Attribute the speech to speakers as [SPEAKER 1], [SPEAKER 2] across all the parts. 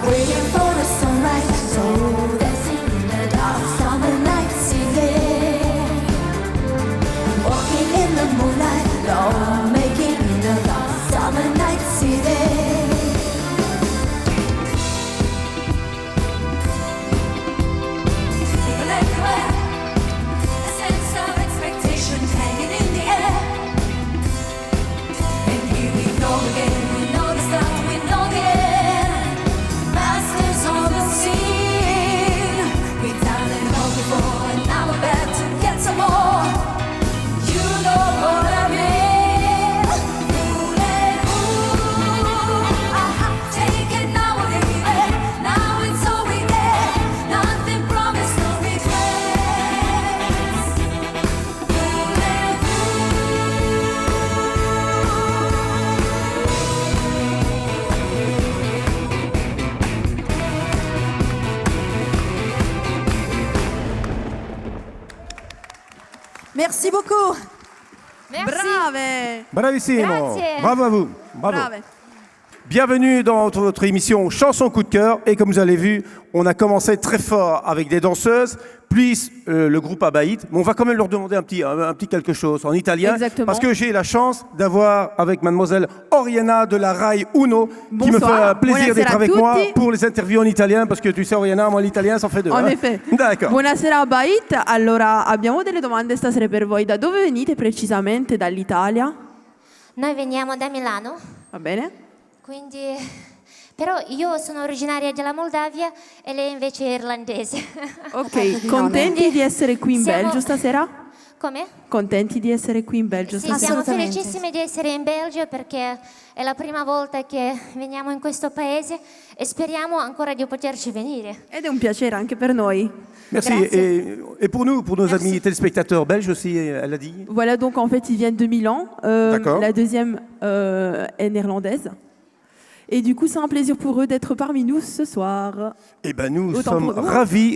[SPEAKER 1] Waiting for the sunrise. Merci beaucoup.
[SPEAKER 2] Merci.
[SPEAKER 1] Brave.
[SPEAKER 3] Bravissimo.
[SPEAKER 2] Grazie.
[SPEAKER 3] Bravo à vous. Bravo.
[SPEAKER 1] Brave.
[SPEAKER 3] Bienvenue dans votre émission Chanson coup de cœur. Et comme vous avez vu, on a commencé très fort avec des danseuses, puis le groupe Abaït. Mais on va quand même leur demander un petit quelque chose en italien.
[SPEAKER 1] Exactement.
[SPEAKER 3] Parce que j'ai la chance d'avoir avec mademoiselle Oriana de la Rai Uno qui me
[SPEAKER 1] Bonsoir.
[SPEAKER 3] fait plaisir
[SPEAKER 1] Buonasera
[SPEAKER 3] d'être
[SPEAKER 1] a
[SPEAKER 3] avec moi
[SPEAKER 1] tutti.
[SPEAKER 3] pour les interviews en italien. Parce que tu sais, Oriana, moi l'italien, ça en fait deux.
[SPEAKER 1] En
[SPEAKER 3] hein.
[SPEAKER 1] effet.
[SPEAKER 3] D'accord.
[SPEAKER 1] Buonasera Bait. Allora, abbiamo delle domande stasera per voi. Da dove venite precisamente? Dall'Italia?
[SPEAKER 2] Noi veniamo da Milano,
[SPEAKER 1] Va bene?
[SPEAKER 2] quindi... Però io sono originaria della Moldavia e lei invece è irlandese.
[SPEAKER 1] Ok, contenti di essere qui in
[SPEAKER 2] Siamo-
[SPEAKER 1] Belgio stasera?
[SPEAKER 2] Come?
[SPEAKER 1] Contenti di essere qui in Belgio
[SPEAKER 2] Sì,
[SPEAKER 1] stasera?
[SPEAKER 2] siamo felicissimi di essere in Belgio perché è la prima volta che veniamo in questo paese e speriamo ancora di poterci venire.
[SPEAKER 1] Ed è un piacere anche per noi.
[SPEAKER 3] Merci.
[SPEAKER 2] Grazie.
[SPEAKER 3] Et pour nous, pour nos
[SPEAKER 2] Merci.
[SPEAKER 3] amis téléspectateurs belges aussi, elle a dit.
[SPEAKER 1] Voilà, donc en fait, ils viennent de Milan.
[SPEAKER 3] D'accord.
[SPEAKER 1] La deuxième est néerlandaise. Et du coup, c'est un plaisir pour eux d'être parmi nous ce soir.
[SPEAKER 3] Eh ben nous
[SPEAKER 1] Autant
[SPEAKER 3] sommes
[SPEAKER 1] pour nous.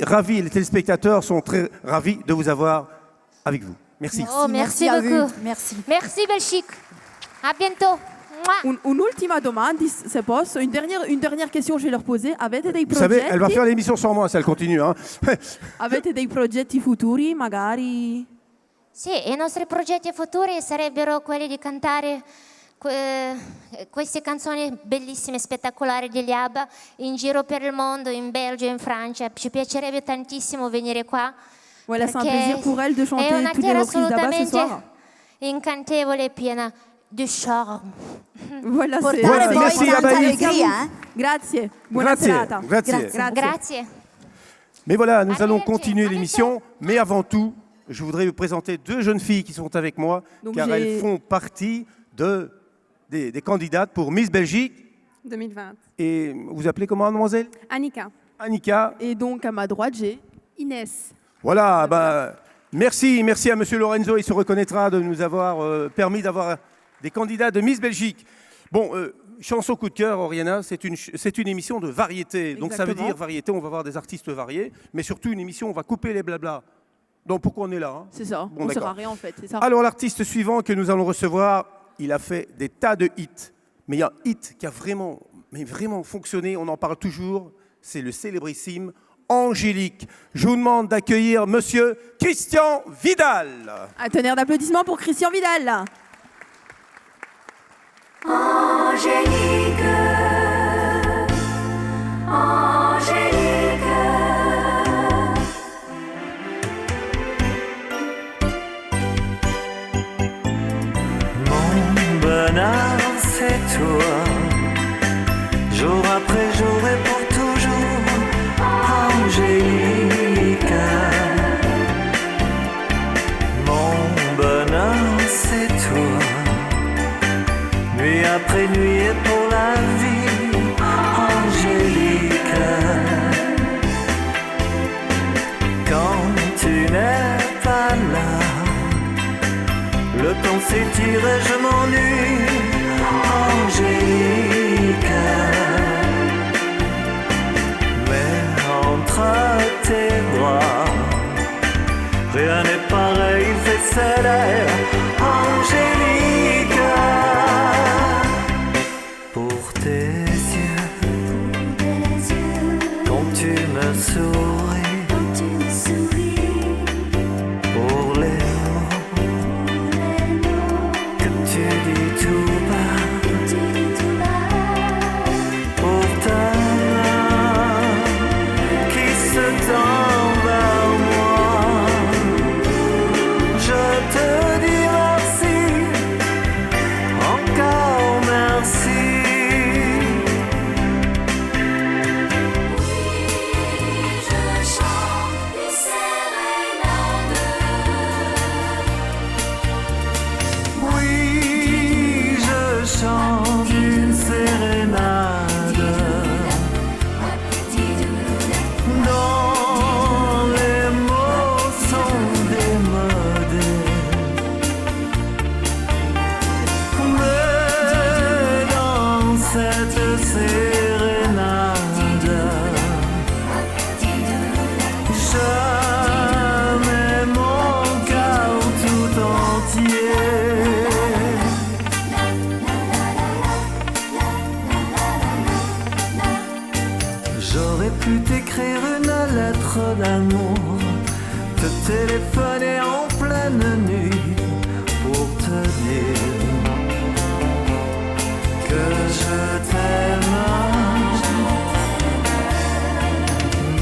[SPEAKER 3] ravis. Les téléspectateurs sont très ravis de vous avoir avec vous. Merci.
[SPEAKER 2] Oh, merci
[SPEAKER 4] à vous.
[SPEAKER 2] beaucoup.
[SPEAKER 4] Merci.
[SPEAKER 2] Merci Belgique. À bientôt. Mouah.
[SPEAKER 1] Un'ultima domanda, se posso. Une dernière question, je vais leur poser. Avete dei
[SPEAKER 3] Vous savez,
[SPEAKER 1] progetti?
[SPEAKER 3] elle va faire l'émission sans moi si elle continue. Hein.
[SPEAKER 1] Avete dei progetti futuri, magari?
[SPEAKER 2] Sì, i nostri progetti futuri sarebbero quelli di cantare queste canzoni bellissime, spettacolari degli ABBA in giro per il mondo, in Belgio, in Francia. Ci piacerebbe tantissimo venire qua.
[SPEAKER 1] Voilà, c'est un
[SPEAKER 2] perché
[SPEAKER 1] plaisir pour elle de
[SPEAKER 2] è
[SPEAKER 1] chanter
[SPEAKER 2] una
[SPEAKER 1] toutes les
[SPEAKER 2] terra
[SPEAKER 1] reprises d'Abba ce soir.
[SPEAKER 2] assolutamente incantevole e piena di charme.
[SPEAKER 1] Voilà, c'est...
[SPEAKER 4] Portare
[SPEAKER 3] Voilà,
[SPEAKER 4] poi
[SPEAKER 3] merci,
[SPEAKER 4] tanta
[SPEAKER 3] Abaït.
[SPEAKER 4] allegria, eh?
[SPEAKER 1] Grazie. Buona
[SPEAKER 3] Grazie,
[SPEAKER 1] serata.
[SPEAKER 3] grazie.
[SPEAKER 2] Grazie.
[SPEAKER 3] Mais voilà, nous allons
[SPEAKER 2] Arrivederci,
[SPEAKER 3] continuer
[SPEAKER 2] à
[SPEAKER 3] l'émission. Mais avant tout, je voudrais vous présenter deux jeunes filles qui sont avec moi,
[SPEAKER 1] Donc
[SPEAKER 3] car
[SPEAKER 1] j'ai-
[SPEAKER 3] elles font partie des candidates pour Miss Belgique.
[SPEAKER 5] 2020.
[SPEAKER 3] Et vous appelez comment, mademoiselle?
[SPEAKER 5] Annika.
[SPEAKER 3] Annika.
[SPEAKER 1] Et donc, à ma droite, j'ai...
[SPEAKER 5] Inès.
[SPEAKER 3] Voilà, merci à Monsieur Lorenzo, il se reconnaîtra de nous avoir permis d'avoir des candidats de Miss Belgique. Bon, chanson coup de cœur, Oriana, c'est une émission de variété. Donc ça veut
[SPEAKER 1] Exactement.
[SPEAKER 3] dire variété, on va voir des artistes variés, mais surtout une émission, on va couper les blablas. Donc pourquoi on est là, hein?
[SPEAKER 1] C'est ça,
[SPEAKER 3] Bon,
[SPEAKER 1] on
[SPEAKER 3] d'accord.
[SPEAKER 1] sert à rien en fait, c'est ça.
[SPEAKER 3] Alors l'artiste suivant que nous allons recevoir, il a fait des tas de hits. Mais il y a un hit qui a vraiment fonctionné, on en parle toujours, c'est le célébrissime Angélique. Je vous demande d'accueillir Monsieur Christian Vidal.
[SPEAKER 1] Un tonnerre d'applaudissements pour Christian Vidal.
[SPEAKER 6] Mon bonheur, c'est toi. Jour après jour et pour toujours, Angélique. Mon bonheur, c'est toi. Nuit après nuit et pour la vie, Angélique. Quand tu n'es pas là, le temps s'étire et je m'ennuie, Angélique. Mais entre tes bras, rien n'est pareil, il fait célèbre, Angélique. Pour tes yeux, quand tu me souris, pour les que tu dis tout bas, pour ta main qui se tend vers moi, je te dis merci, encore merci. Oui, je chante une sérénade dont les mots sont démodés. Mais dans cette sérénade, jamais mon cœur tout pu t'écrire une lettre d'amour, te téléphoner en pleine nuit pour te dire que je t'aime.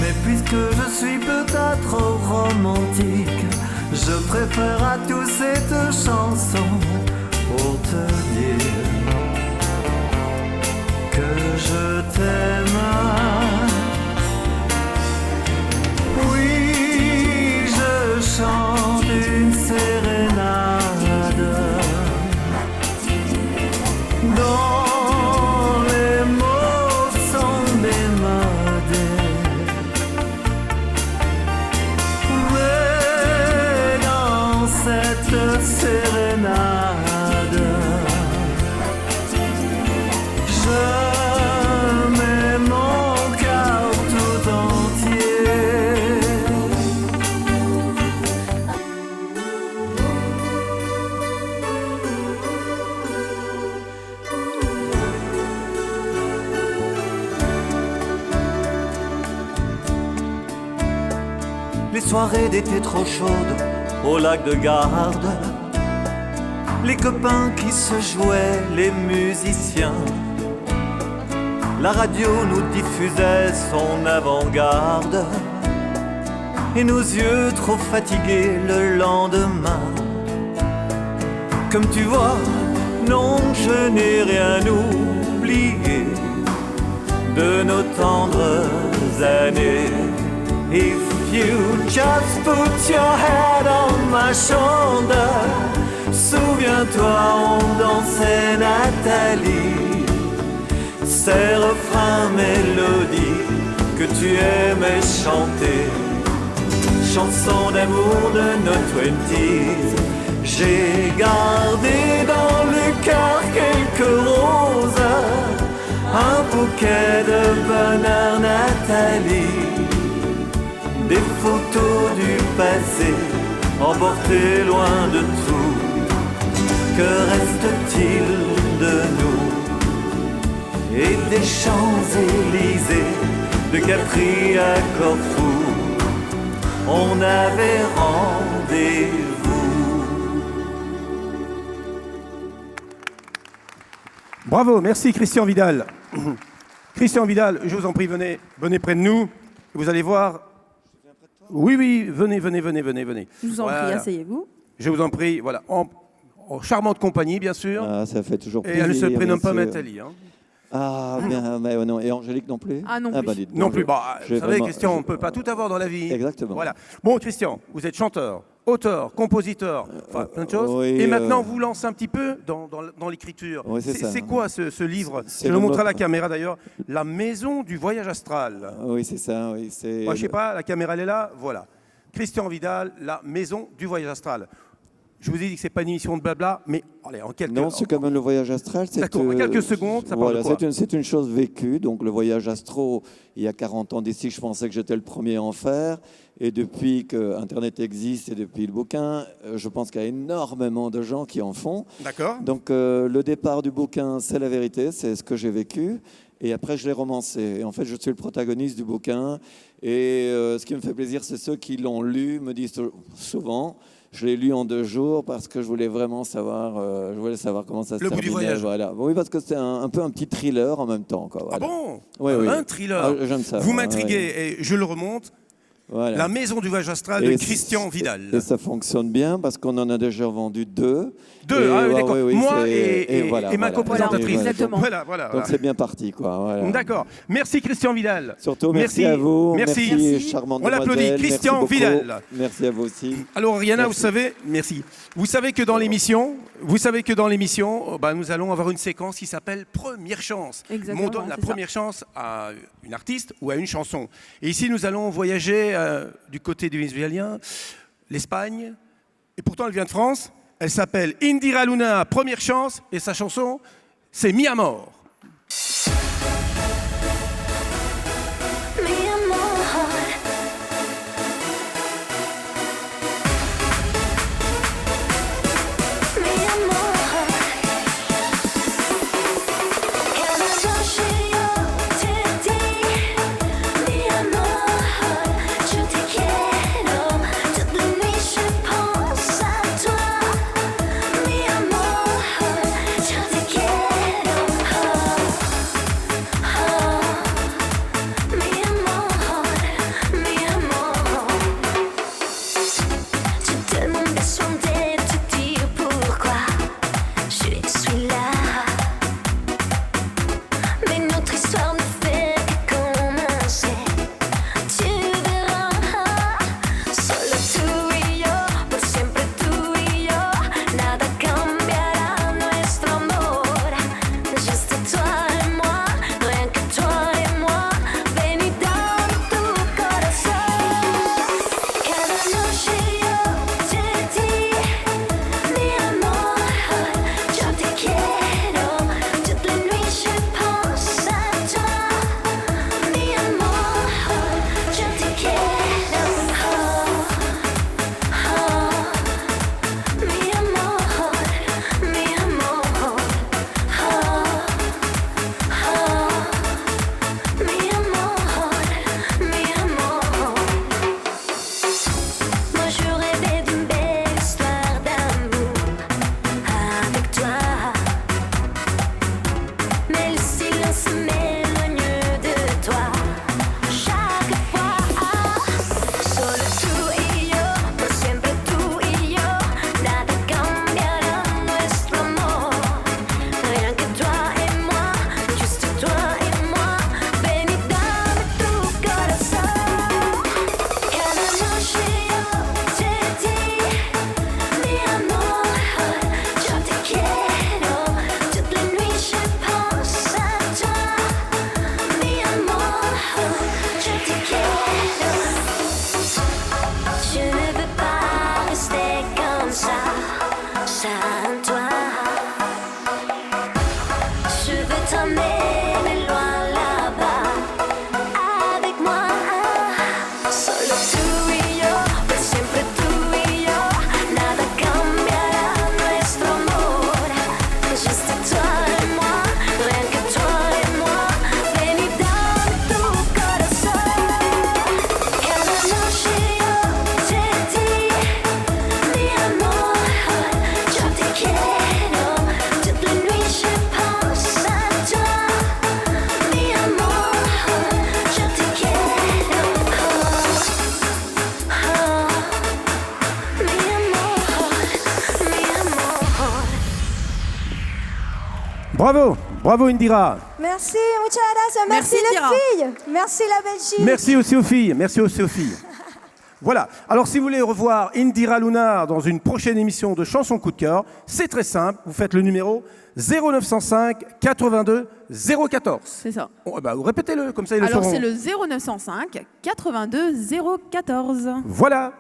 [SPEAKER 6] Mais puisque je suis peut-être trop romantique, je préfère à tout cette chanson pour te dire que je t'aime. Oui, je chante une sérénade dont les mots sont démodés, mais dans cette sérénade je mets mon cœur tout entier. Les soirées d'été trop chaudes au lac de Garde, les copains qui se jouaient, les musiciens. La radio nous diffusait son avant-garde et nos yeux trop fatigués le lendemain. Comme tu vois, non, je n'ai rien oublié de nos tendres années. If you just put your head on my shoulder, souviens-toi, on dansait Nathalie, ces refrains, mélodies que tu aimais chanter, chansons d'amour de nos 20s. J'ai gardé dans le cœur quelques roses, un bouquet de bonheur, Nathalie, des photos du passé emportées loin de tout. Que reste-t-il de nous et des Champs-Élysées, de Capri à Corfou, on avait rendez-vous.
[SPEAKER 3] Bravo, merci Christian Vidal. Christian Vidal, je vous en prie, venez près de nous. Vous allez voir. Oui, venez.
[SPEAKER 1] Je vous en prie, asseyez-vous.
[SPEAKER 3] Je vous en prie, voilà. En charmante compagnie, bien sûr.
[SPEAKER 4] Ah, ça fait toujours
[SPEAKER 3] Et
[SPEAKER 4] plaisir.
[SPEAKER 3] elle ne se prénomme pas
[SPEAKER 4] bien sûr.
[SPEAKER 3] Nathalie. Hein.
[SPEAKER 4] Ah, bien, mais non. Et Angélique non plus?
[SPEAKER 1] Ah, non plus.
[SPEAKER 4] dites donc,
[SPEAKER 3] Non plus. Bah,
[SPEAKER 4] j'ai
[SPEAKER 3] vous savez,
[SPEAKER 4] vraiment-
[SPEAKER 3] Christian, on ne peut pas tout avoir dans la vie.
[SPEAKER 4] Exactement.
[SPEAKER 3] Voilà. Bon, Christian, vous êtes chanteur, auteur, compositeur, enfin, plein de choses.
[SPEAKER 4] oui,
[SPEAKER 3] Et maintenant, vous lancez un petit peu dans l'écriture.
[SPEAKER 4] Oui, c'est ça.
[SPEAKER 3] C'est quoi ce livre?
[SPEAKER 4] C'est
[SPEAKER 3] Je
[SPEAKER 4] le
[SPEAKER 3] le montre à
[SPEAKER 4] mot-
[SPEAKER 3] la caméra d'ailleurs. La maison du voyage astral.
[SPEAKER 4] Oui, c'est ça. Oui, c'est.
[SPEAKER 3] Moi, je sais pas, la caméra elle est là, voilà. Christian Vidal, la maison du voyage astral. Je vous ai dit que c'est pas une émission de blabla, mais allez, en quelques...
[SPEAKER 4] Non, c'est quand même le voyage astral.
[SPEAKER 3] D'accord, en quelques secondes, ça parle de quoi?
[SPEAKER 4] C'est une chose vécue. Donc, le voyage astro, il y a 40 ans d'ici, je pensais que j'étais le premier à en faire. Et depuis que Internet existe et depuis le bouquin, je pense qu'il y a énormément de gens qui en font.
[SPEAKER 3] D'accord.
[SPEAKER 4] Donc, le départ du bouquin, c'est la vérité, c'est ce que j'ai vécu. Et après, je l'ai romancé. Et en fait, je suis le protagoniste du bouquin. Et ce qui me fait plaisir, c'est ceux qui l'ont lu me disent souvent... Je l'ai lu en 2 jours parce que je voulais vraiment savoir, comment ça se
[SPEAKER 3] Le bout
[SPEAKER 4] terminait.
[SPEAKER 3] du voyage.
[SPEAKER 4] Voilà. Oui, parce que c'est un peu un petit thriller en même temps. Quoi, voilà.
[SPEAKER 3] Ah bon?
[SPEAKER 4] Oui, oui.
[SPEAKER 3] Un thriller.
[SPEAKER 4] Ah, j'aime ça.
[SPEAKER 3] Vous
[SPEAKER 4] ouais,
[SPEAKER 3] m'intriguez
[SPEAKER 4] ouais.
[SPEAKER 3] et je le remonte.
[SPEAKER 4] Voilà.
[SPEAKER 3] La maison du voyage astral de
[SPEAKER 4] Et
[SPEAKER 3] Christian Vidal.
[SPEAKER 4] Et ça fonctionne bien parce qu'on en a déjà vendu 2.
[SPEAKER 3] Deux, ah oui, d'accord. Moi
[SPEAKER 4] c'est-
[SPEAKER 3] et
[SPEAKER 4] voilà,
[SPEAKER 3] ma
[SPEAKER 4] voilà.
[SPEAKER 3] coprésentatrice.
[SPEAKER 4] Voilà,
[SPEAKER 1] Exactement.
[SPEAKER 3] Voilà.
[SPEAKER 4] Donc c'est bien parti, quoi. Voilà.
[SPEAKER 3] D'accord. Merci Christian Vidal.
[SPEAKER 4] Surtout, merci à vous.
[SPEAKER 3] Merci.
[SPEAKER 4] charmante
[SPEAKER 3] On l'applaudit.
[SPEAKER 4] demoiselle.
[SPEAKER 3] Christian
[SPEAKER 4] Merci beaucoup.
[SPEAKER 3] Vidal.
[SPEAKER 4] Merci à vous aussi.
[SPEAKER 3] Alors Rihanna,
[SPEAKER 4] Merci.
[SPEAKER 3] vous savez, merci. Vous savez que dans l'émission, nous allons avoir une séquence qui s'appelle Première chance.
[SPEAKER 1] Exactement,
[SPEAKER 3] On donne la
[SPEAKER 1] c'est ça.
[SPEAKER 3] première chance à une artiste ou à une chanson. Et ici, nous allons voyager du côté du Vénézuélien, l'Espagne. Et pourtant, elle vient de France. Elle s'appelle Indira Luna, Première chance. Et sa chanson, c'est Mi Amor.
[SPEAKER 5] Mi amor, mi amor. Cada noche yo te di mi amor. m'emmènes loin là-bas avec moi. Solo tú y yo, por siempre tú y yo, nada cambiará nuestro amor. Juste toi et moi, rien que toi et moi. Ven y dame tu corazón. Cada noche yo te di mi amor, yo te quiero. Toute la nuit je pense à toi, mi amor, je te quiero. Mi amor.
[SPEAKER 3] Bravo, bravo Indira.
[SPEAKER 7] Merci, muchas gracias. Merci,
[SPEAKER 1] Merci,
[SPEAKER 7] les
[SPEAKER 1] Indira.
[SPEAKER 7] filles. Merci la Belgique.
[SPEAKER 3] Merci aussi aux filles, merci aussi aux filles. Voilà, alors si vous voulez revoir Indira Lunar dans une prochaine émission de Chansons Coup de cœur, c'est très simple, vous faites le numéro 0905 82 014.
[SPEAKER 1] C'est ça.
[SPEAKER 3] Bon, bah, répétez-le, comme ça ils le
[SPEAKER 1] Alors
[SPEAKER 3] sauront.
[SPEAKER 1] c'est le 0905 82 014.
[SPEAKER 3] Voilà,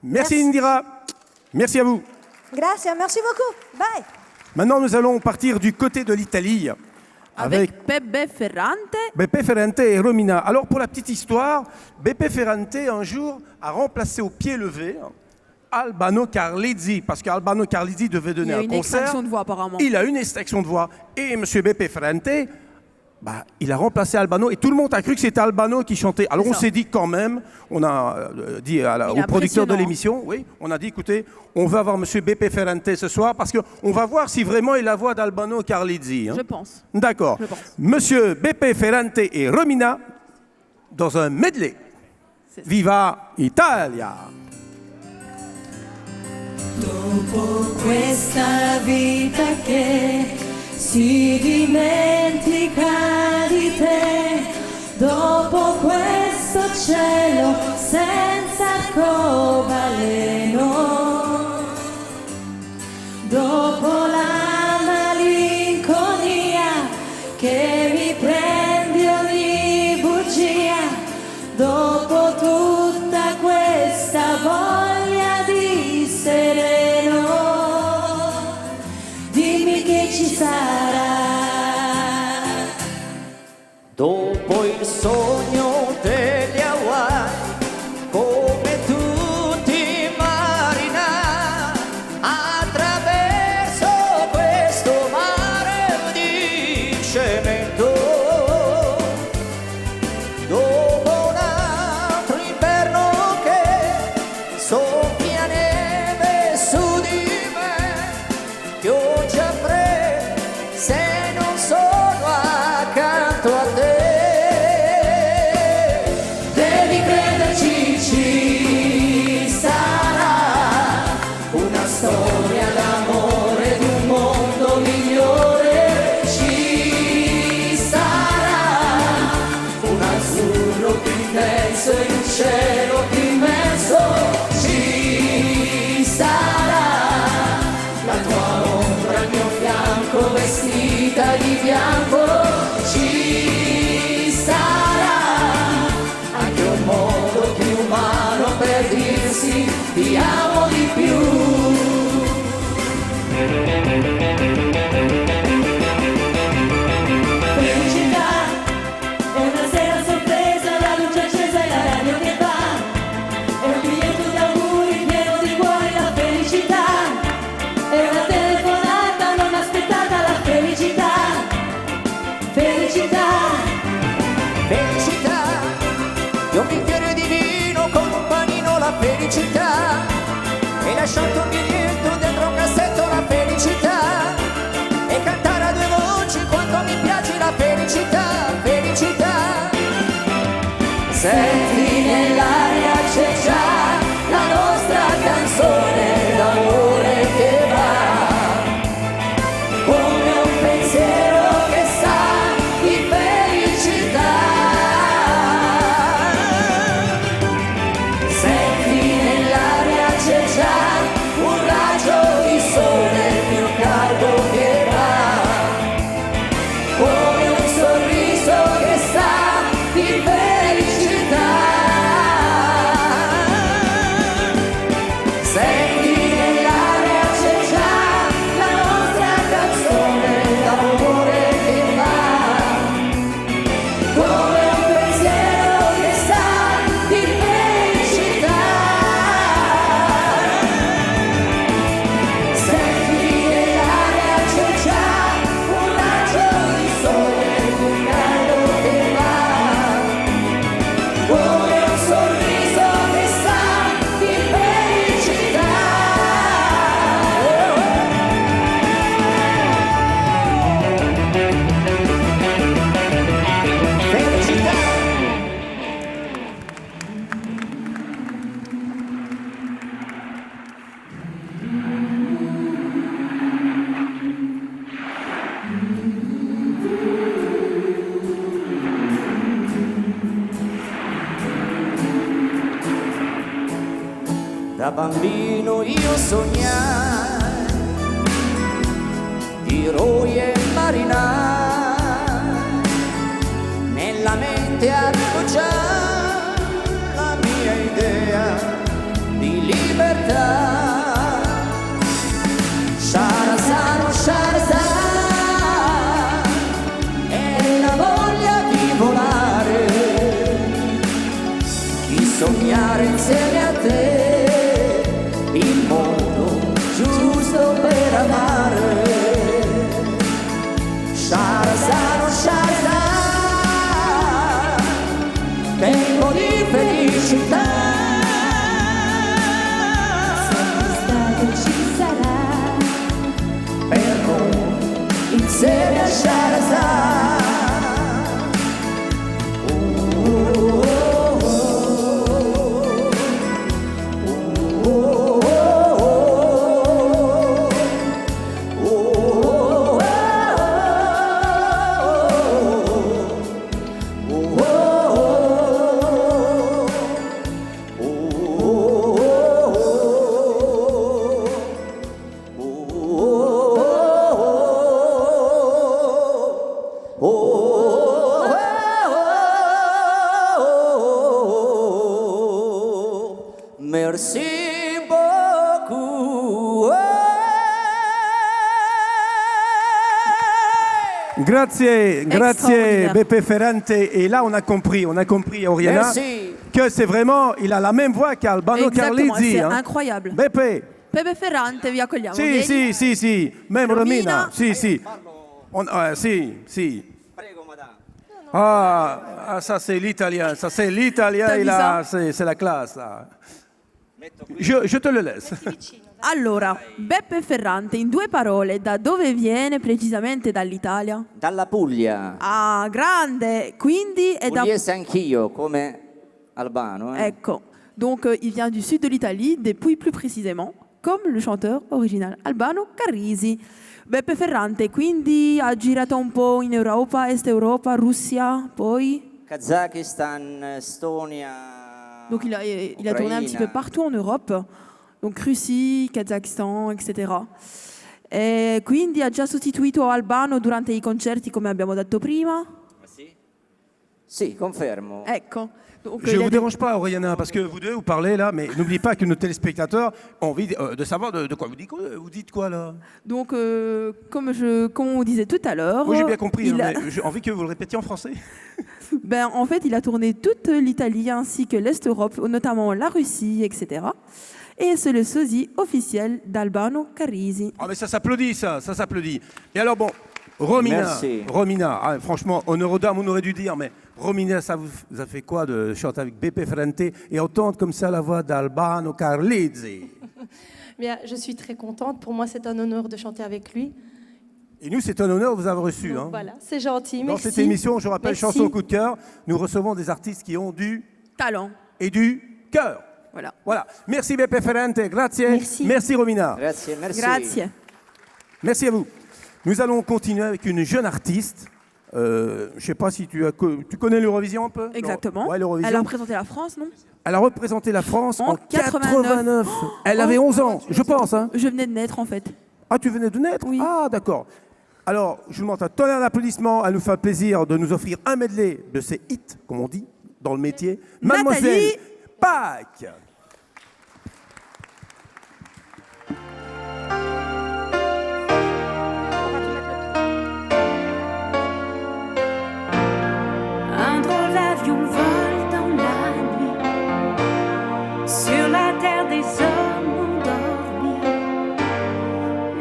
[SPEAKER 3] merci Indira, merci à vous.
[SPEAKER 7] Gracias, merci beaucoup. Bye.
[SPEAKER 3] Maintenant nous allons partir du côté de l'Italie
[SPEAKER 1] Avec Pepe Ferrante.
[SPEAKER 3] Beppe Ferrante et Romina. Alors pour la petite histoire, Beppe Ferrante un jour a remplacé au pied levé Albano Carlizzi, parce qu'Albano Carlizzi devait
[SPEAKER 1] Il
[SPEAKER 3] donner
[SPEAKER 1] y a
[SPEAKER 3] un
[SPEAKER 1] une
[SPEAKER 3] concert.
[SPEAKER 1] extinction de voix apparemment.
[SPEAKER 3] Il a une extraction de voix. Et M. Beppe Ferrante, il a remplacé Albano et tout le monde a cru que c'était Albano qui chantait. Alors
[SPEAKER 1] C'est
[SPEAKER 3] on
[SPEAKER 1] ça.
[SPEAKER 3] s'est dit quand même, on a dit au producteur de
[SPEAKER 1] impressionnant.
[SPEAKER 3] l'émission, oui, on a dit écoutez, on va voir M. Beppe Ferrante ce soir parce qu'on va voir si vraiment il a la voix d'Albano Carlizzi. hein.
[SPEAKER 1] Je pense.
[SPEAKER 3] D'accord.
[SPEAKER 1] Je pense.
[SPEAKER 3] Monsieur Beppe Ferrante et Romina dans un medley.
[SPEAKER 1] C'est ça.
[SPEAKER 3] Viva Italia!
[SPEAKER 8] Dopo questa vita che si dimentica di te, dopo questo cielo senza arcobaleno, dopo la malinconia che mi prende ogni bugia, dopo tutta questa voglia di sereno, dimmi che ci sarà.
[SPEAKER 6] Dopo il sogno degli Hawaii, come tutti i marinai, attraverso questo mare di cemento, dopo un altro inverno che soffia neve su di me, pioggia fredda se non sono accanto a te. Devi crederci, ci sarà una storia d'amore di un mondo migliore. Ci sarà un azzurro più intenso e un cielo più immenso. Ci sarà la tua ombra al mio fianco vestita di bianco. Ci sarà anche un modo più umano per dirsi ti amo di più.
[SPEAKER 8] Felicità è una sera sorpresa, la luce accesa e la radio che va, è un biglietto di auguri pieno di cuori. La felicità è una telefonata non aspettata. La felicità, felicità.
[SPEAKER 6] Felicità, di un bicchiere di vino con un panino. La felicità, e lasciato un biglietto dentro un cassetto. La felicità, e cantare a due voci quanto mi piace. La felicità, felicità. Senti nell'aria c'è già la nostra canzone d'amore che va, come un pensiero che sa di felicità. Senti nell'aria c'è già un bambino io sognai di eroi e marinai, nella mente avevo già la mia idea di libertà. Sharazano, Sharazan, è la voglia di volare, di sognare insieme a te il mondo giusto per amare. Sharazano, Sharazan, tempo di felicità. Insieme a Sharazan. Merci beaucoup.
[SPEAKER 3] Grazie, grazie
[SPEAKER 1] Extraordinaire.
[SPEAKER 3] Beppe Ferrante. Et là, on a compris Oriana,
[SPEAKER 6] Merci.
[SPEAKER 3] que c'est vraiment, il a la même voix qu'Albano
[SPEAKER 1] Exactement,
[SPEAKER 3] Carlizzi.
[SPEAKER 1] c'est
[SPEAKER 3] hein.
[SPEAKER 1] incroyable.
[SPEAKER 3] Beppe,
[SPEAKER 1] Pepe Ferrante, vi accogliamo.
[SPEAKER 3] si,
[SPEAKER 1] Vieni.
[SPEAKER 3] si, même
[SPEAKER 1] Romina.
[SPEAKER 3] Romina, si. Si.
[SPEAKER 6] Prego, madame.
[SPEAKER 3] Ah, ça c'est l'italien,
[SPEAKER 1] T'as
[SPEAKER 3] et
[SPEAKER 1] vu
[SPEAKER 3] là,
[SPEAKER 1] ça
[SPEAKER 3] c'est la classe. Là. Je te le laisse.
[SPEAKER 1] Allora, Beppe Ferrante, in due parole, da dove viene precisamente dall'Italia?
[SPEAKER 6] Dalla Puglia.
[SPEAKER 1] Ah, grande! Quindi è da...
[SPEAKER 6] Pugliese anch'io, come Albano.
[SPEAKER 1] Ecco, donc il vient du sud de l'Italie, depuis plus précisément, comme le chanteur original Albano Carrisi. Beppe Ferrante, quindi ha girato un po' in Europa, Est Europa, Russia, poi...
[SPEAKER 6] Kazakistan, Estonia.
[SPEAKER 1] Donc il a tourné un petit peu partout en Europe, donc Russie, Kazakhstan, etc. E quindi ha già sostituito Albano durante i concerti, come abbiamo detto prima.
[SPEAKER 6] Sì, confermo.
[SPEAKER 1] Ecco. Donc,
[SPEAKER 3] Je
[SPEAKER 1] il
[SPEAKER 3] ne
[SPEAKER 1] a
[SPEAKER 3] vous
[SPEAKER 1] des-
[SPEAKER 3] dérange pas, Oriana, parce que vous deux, vous parlez là, mais n'oubliez pas que nos téléspectateurs ont envie de savoir de quoi vous dites quoi là.
[SPEAKER 1] Donc, comme on disait tout à l'heure,
[SPEAKER 3] Moi j'ai bien compris,
[SPEAKER 1] il
[SPEAKER 3] hein,
[SPEAKER 1] a-
[SPEAKER 3] mais j'ai envie que vous le répétiez en français.
[SPEAKER 1] ben, en fait, il a tourné toute l'Italie ainsi que l'Est Europe, notamment la Russie, etc. Et c'est le sosie officiel d'Albano Carrisi.
[SPEAKER 3] Ah mais ça s'applaudit, ça s'applaudit. Et alors bon, Romina,
[SPEAKER 6] Merci.
[SPEAKER 3] ah, franchement, honneur aux dames, on aurait dû dire, mais Romina, ça vous a fait quoi de chanter avec Beppe Ferrante et entendre comme ça la voix d'Albano Carlizzi?
[SPEAKER 9] Bien, je suis très contente. Pour moi, c'est un honneur de chanter avec lui.
[SPEAKER 3] Et nous, c'est un honneur de vous avoir reçu.
[SPEAKER 9] Donc,
[SPEAKER 3] Hein.
[SPEAKER 9] voilà, c'est gentil.
[SPEAKER 3] Dans
[SPEAKER 9] Merci.
[SPEAKER 3] cette émission, je rappelle,
[SPEAKER 9] Merci.
[SPEAKER 3] Chanson coup de cœur, nous recevons des artistes qui ont du
[SPEAKER 1] Talent.
[SPEAKER 3] et du cœur.
[SPEAKER 1] Voilà.
[SPEAKER 3] Voilà. Merci Beppe Ferrante, grazie.
[SPEAKER 9] Merci.
[SPEAKER 3] Merci Romina.
[SPEAKER 6] Grazie, merci.
[SPEAKER 1] Grazie.
[SPEAKER 3] Merci à vous. Nous allons continuer avec une jeune artiste. Je ne sais pas si tu connais l'Eurovision un peu.
[SPEAKER 1] Exactement.
[SPEAKER 3] Ouais, l'Eurovision.
[SPEAKER 1] Elle a représenté la France, non?
[SPEAKER 3] Elle a représenté la France
[SPEAKER 1] En
[SPEAKER 3] en 89. Elle avait 11 ans, je pense. Hein.
[SPEAKER 1] Je venais de naître, en fait.
[SPEAKER 3] Ah, tu venais de naître?
[SPEAKER 1] Oui.
[SPEAKER 3] Ah, d'accord. Alors, je vous demande un tonnerre d'applaudissements. Elle nous fait plaisir de nous offrir un medley de ses hits, comme on dit, dans le métier. Mademoiselle
[SPEAKER 1] Nathalie
[SPEAKER 3] Pâques.
[SPEAKER 5] Un drôle d'avion vole dans la nuit sur la terre des hommes endormis.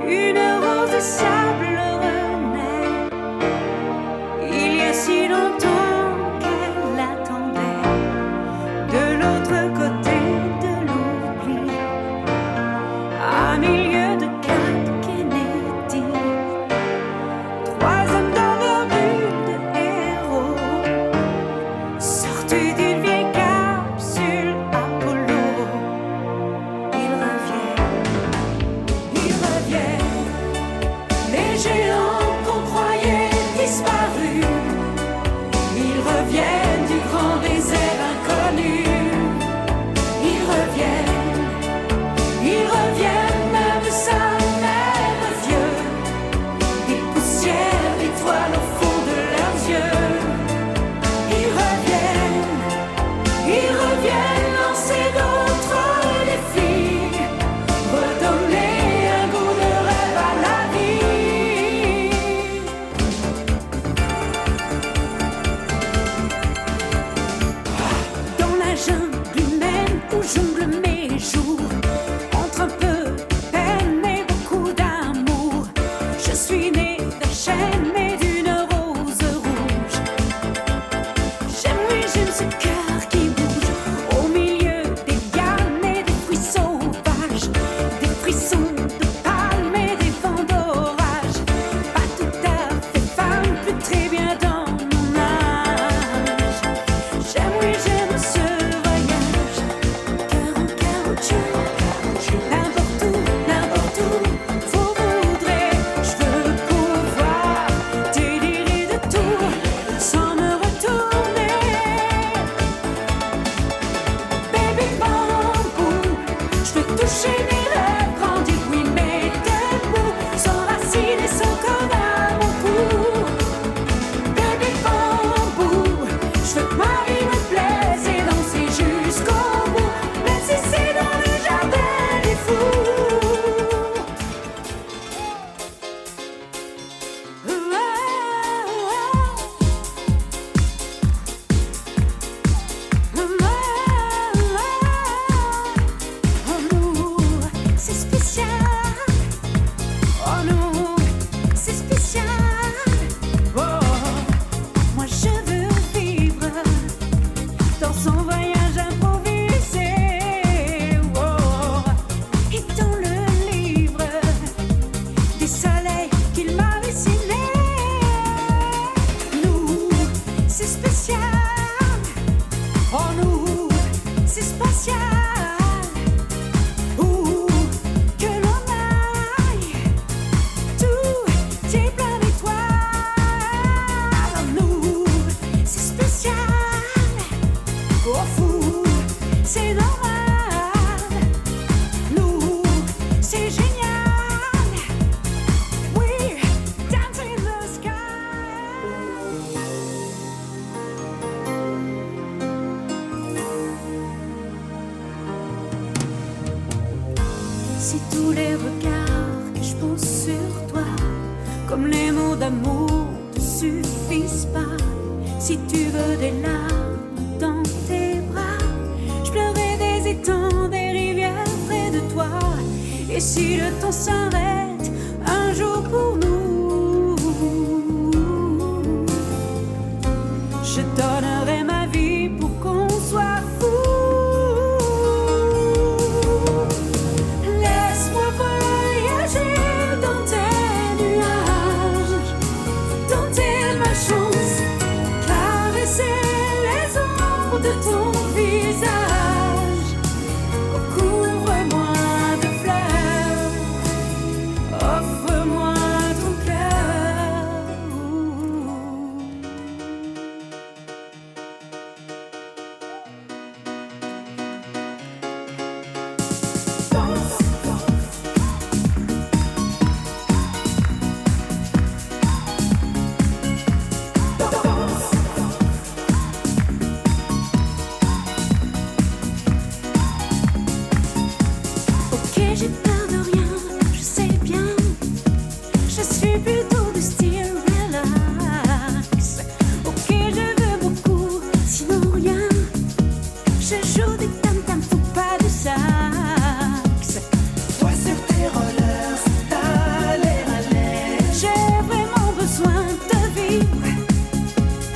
[SPEAKER 5] Une rose de sable renaît. Il y a si longtemps qu'elle attendait de l'autre côté de l'oubli, à milieu de quatre Kennedy. Trois hommes dans leur bulle de héros Si tu veux des larmes dans tes bras, je pleurerai des étangs, des rivières près de toi. Et si le temps s'arrête un jour pour nous, je donnerai ma vie pour qu'on soit fou. Laisse-moi voyager dans tes nuages, tenter ma chance, caresser les ombres de ton visage. Couvre-moi de fleurs, offre-moi ton cœur. Ok, j'ai peur de rien, je sais bien. Je suis plutôt du style relax. Ok, je veux beaucoup, sinon rien. Je joue des tam-tams, faut pas de sax. Toi sur tes rollers, allez, allez. J'ai vraiment besoin de vivre.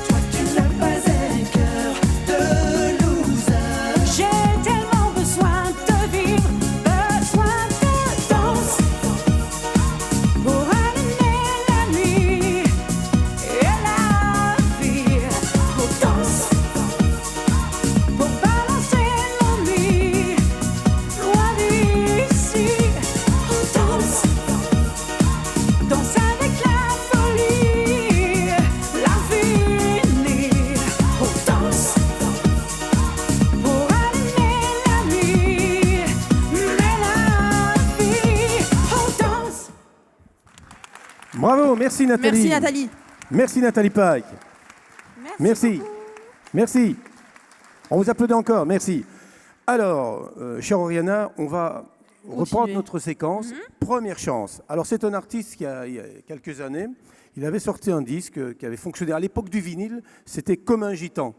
[SPEAKER 5] Toi qui n'as pas un cœur de loser. J'ai tellement besoin de vivre, besoin de danse pour allumer la nuit et la vie. On danse pour balancer l'ennui loin d'ici. On danse, danse avec la folie, l'infini. On danse pour allumer la nuit, mais la vie. On danse.
[SPEAKER 3] Bravo, merci Nathalie.
[SPEAKER 1] Merci Nathalie.
[SPEAKER 3] Merci Nathalie Pike. Merci. Merci. On vous applaudit encore, merci. Alors, chère Oriana, on va reprendre notre séquence. Première chance. Alors, c'est un artiste qui, il y a quelques années, il avait sorti un disque qui avait fonctionné à l'époque du vinyle. C'était Comme un gitan.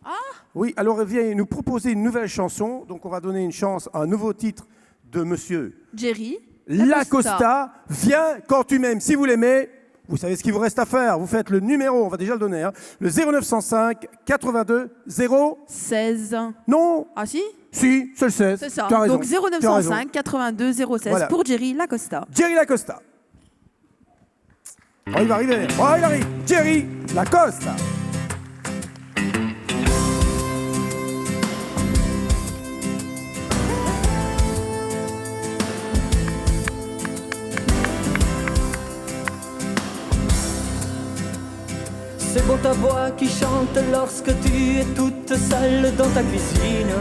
[SPEAKER 3] Ah oui, alors il vient nous proposer une nouvelle chanson. Donc, on va donner une chance à un nouveau titre de monsieur
[SPEAKER 1] Jerry
[SPEAKER 3] Lacosta. Viens quand tu m'aimes. Si vous l'aimez, vous savez ce qu'il vous reste à faire. Vous faites le numéro, on va déjà le donner, hein, le 0905 82 0.
[SPEAKER 1] 16.
[SPEAKER 3] Non,
[SPEAKER 1] Ah si,
[SPEAKER 3] si, c'est le 16.
[SPEAKER 1] c'est ça.
[SPEAKER 3] Tu as raison.
[SPEAKER 1] Donc
[SPEAKER 3] Tu as raison.
[SPEAKER 1] 0905 82 016
[SPEAKER 3] Voilà.
[SPEAKER 1] pour Jerry Lacosta.
[SPEAKER 3] Jerry Lacosta. Oh, il va arriver. Oh, il arrive. Jerry Lacosta.
[SPEAKER 6] C'est beau ta voix qui chante lorsque tu es toute seule dans ta cuisine.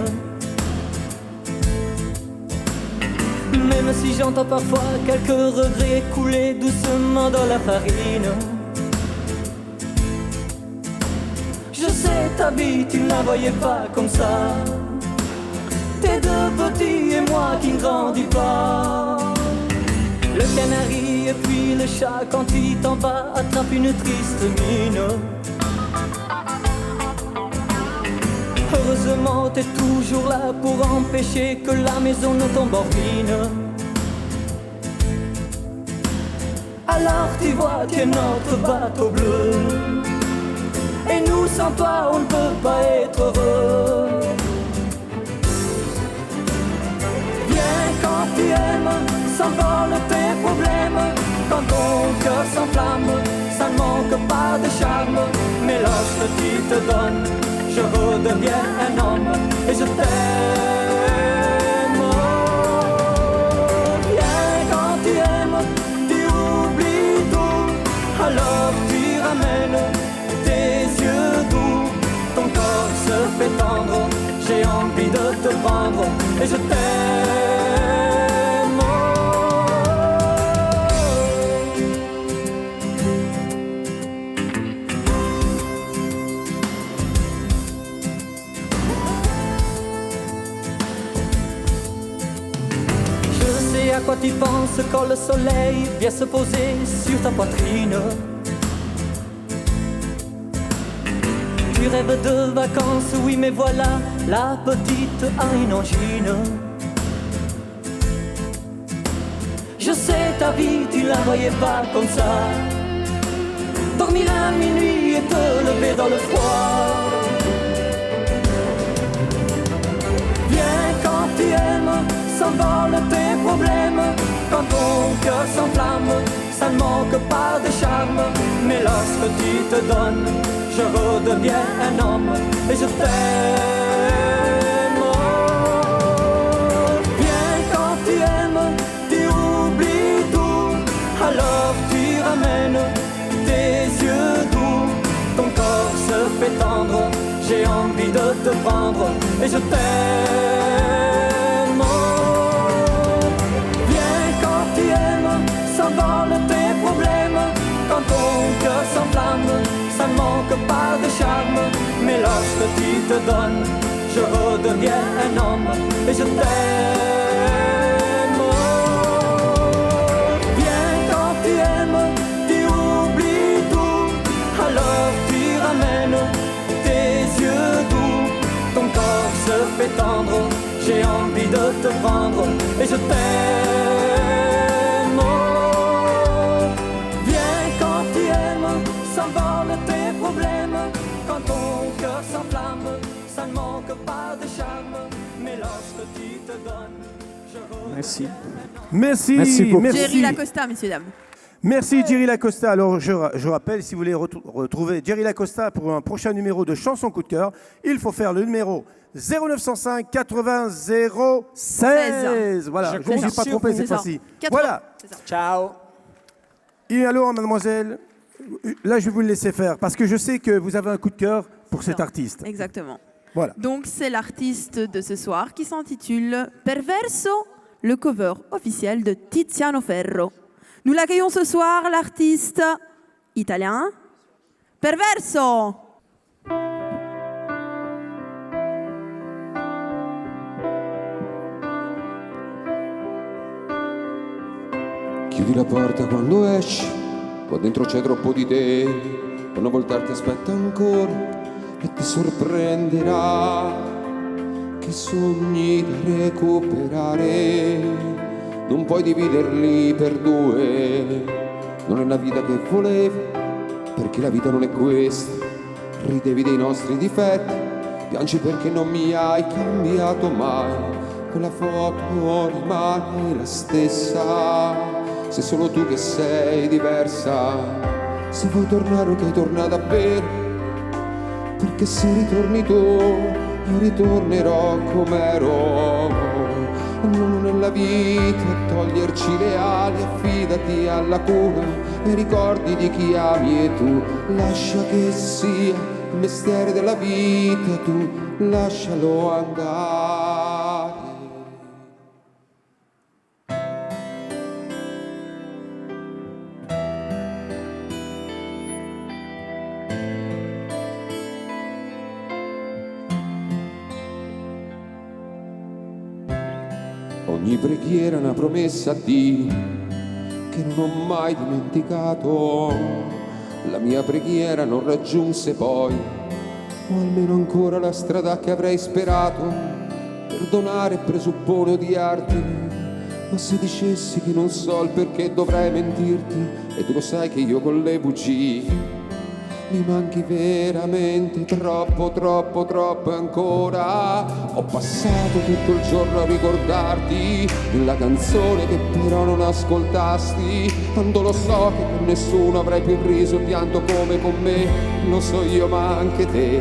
[SPEAKER 6] Même si j'entends parfois quelques regrets couler doucement dans la farine. Je sais ta vie, tu ne la voyais pas comme ça. Tes deux petits et moi qui ne grandis pas. Le canari et puis le chat quand il t'en va attrape une triste mine. Heureusement t'es toujours là pour empêcher que la maison ne tombe en ruine. Alors tu vois, tu es notre bateau bleu. Et nous sans toi on ne peut pas être heureux. Viens quand tu aimes, s'envole tes problèmes. Quand ton cœur s'enflamme, ça ne manque pas de charme. Mais lorsque tu te donnes, je redeviens un homme et je t'aime. Viens quand tu aimes, tu oublies tout. Alors tu ramènes tes yeux doux. Ton corps se fait tendre, j'ai envie de te prendre et je t'aime. À quoi tu penses quand le soleil vient se poser sur ta poitrine? Tu rêves de vacances, oui mais voilà, la petite a une angine. Je sais ta vie, tu la voyais pas comme ça. Dormir à minuit et te lever dans le froid. Viens quand tu aimes, s'envolent tes problèmes. Quand ton cœur s'enflamme, ça ne manque pas de charme. Mais lorsque tu te donnes, je redeviens un homme et je t'aime. Viens quand tu aimes, tu oublies tout. Alors tu ramènes tes yeux doux. Ton corps se fait tendre, j'ai envie de te prendre et je t'aime. Viens quand tu aimes, s'envolent tes problèmes. Quand ton cœur s'enflamme, ça ne manque pas de charme. Mais lorsque tu te donnes, je redeviens un homme et je t'aime. Viens quand tu aimes, tu oublies tout. Alors tu ramènes tes yeux doux. Ton corps se fait tendre, j'ai envie de te prendre et je t'aime. Viens quand tu aimes, s'envolent tes problèmes. Quand ton cœur s'enflamme, ça ne manque pas de charme. Mais lorsque tu te donnes, je reviens.
[SPEAKER 3] Merci.
[SPEAKER 1] Jerry Lacosta, messieurs, dames.
[SPEAKER 3] Merci Jerry Lacosta. Alors je rappelle, si vous voulez retrouver Jerry Lacosta pour un prochain numéro de Chanson Coup de Cœur, il faut faire le numéro 0905 80 016. Voilà, je ne me suis pas trompé cette fois-ci. Voilà.
[SPEAKER 6] Ciao.
[SPEAKER 3] Et alors, mademoiselle, là je vais vous le laisser faire parce que je sais que vous avez un coup de cœur pour cet artiste.
[SPEAKER 1] Exactement.
[SPEAKER 3] Voilà.
[SPEAKER 1] Donc c'est l'artiste de ce soir qui s'intitule Perverso, le cover officiel de Tiziano Ferro. Nous l'accueillons ce soir, l'artiste italien Perverso.
[SPEAKER 10] Chiudi la porta quando esci, qua dentro c'è troppo di te. Una volta ti aspetta ancora e ti sorprenderà che sogni da recuperare. Non puoi dividerli per due, non è la vita che volevi, perché la vita non è questa. Ridevi dei nostri difetti, piangi perché non mi hai cambiato mai. Quella foto rimane la stessa. Sei solo tu che sei diversa. Se vuoi tornare ok, torna davvero, perché se ritorni tu io ritornerò com'ero. Non nella vita toglierci le ali, affidati alla cura e ricordi di chi ami e tu. Lascia che sia il mestiere della vita, tu lascialo andare. Ogni preghiera è una promessa a Dio che non ho mai dimenticato. La mia preghiera non raggiunse poi, o almeno ancora la strada che avrei sperato. Perdonare presuppone odiarti, ma se dicessi che non so il perché dovrei mentirti, e tu lo sai che io con le bugie mi manchi veramente troppo, troppo, troppo ancora. Ho passato tutto il giorno a ricordarti la canzone che però non ascoltasti, quando lo so che con nessuno avrai più riso e pianto come con me. Lo so io ma anche te,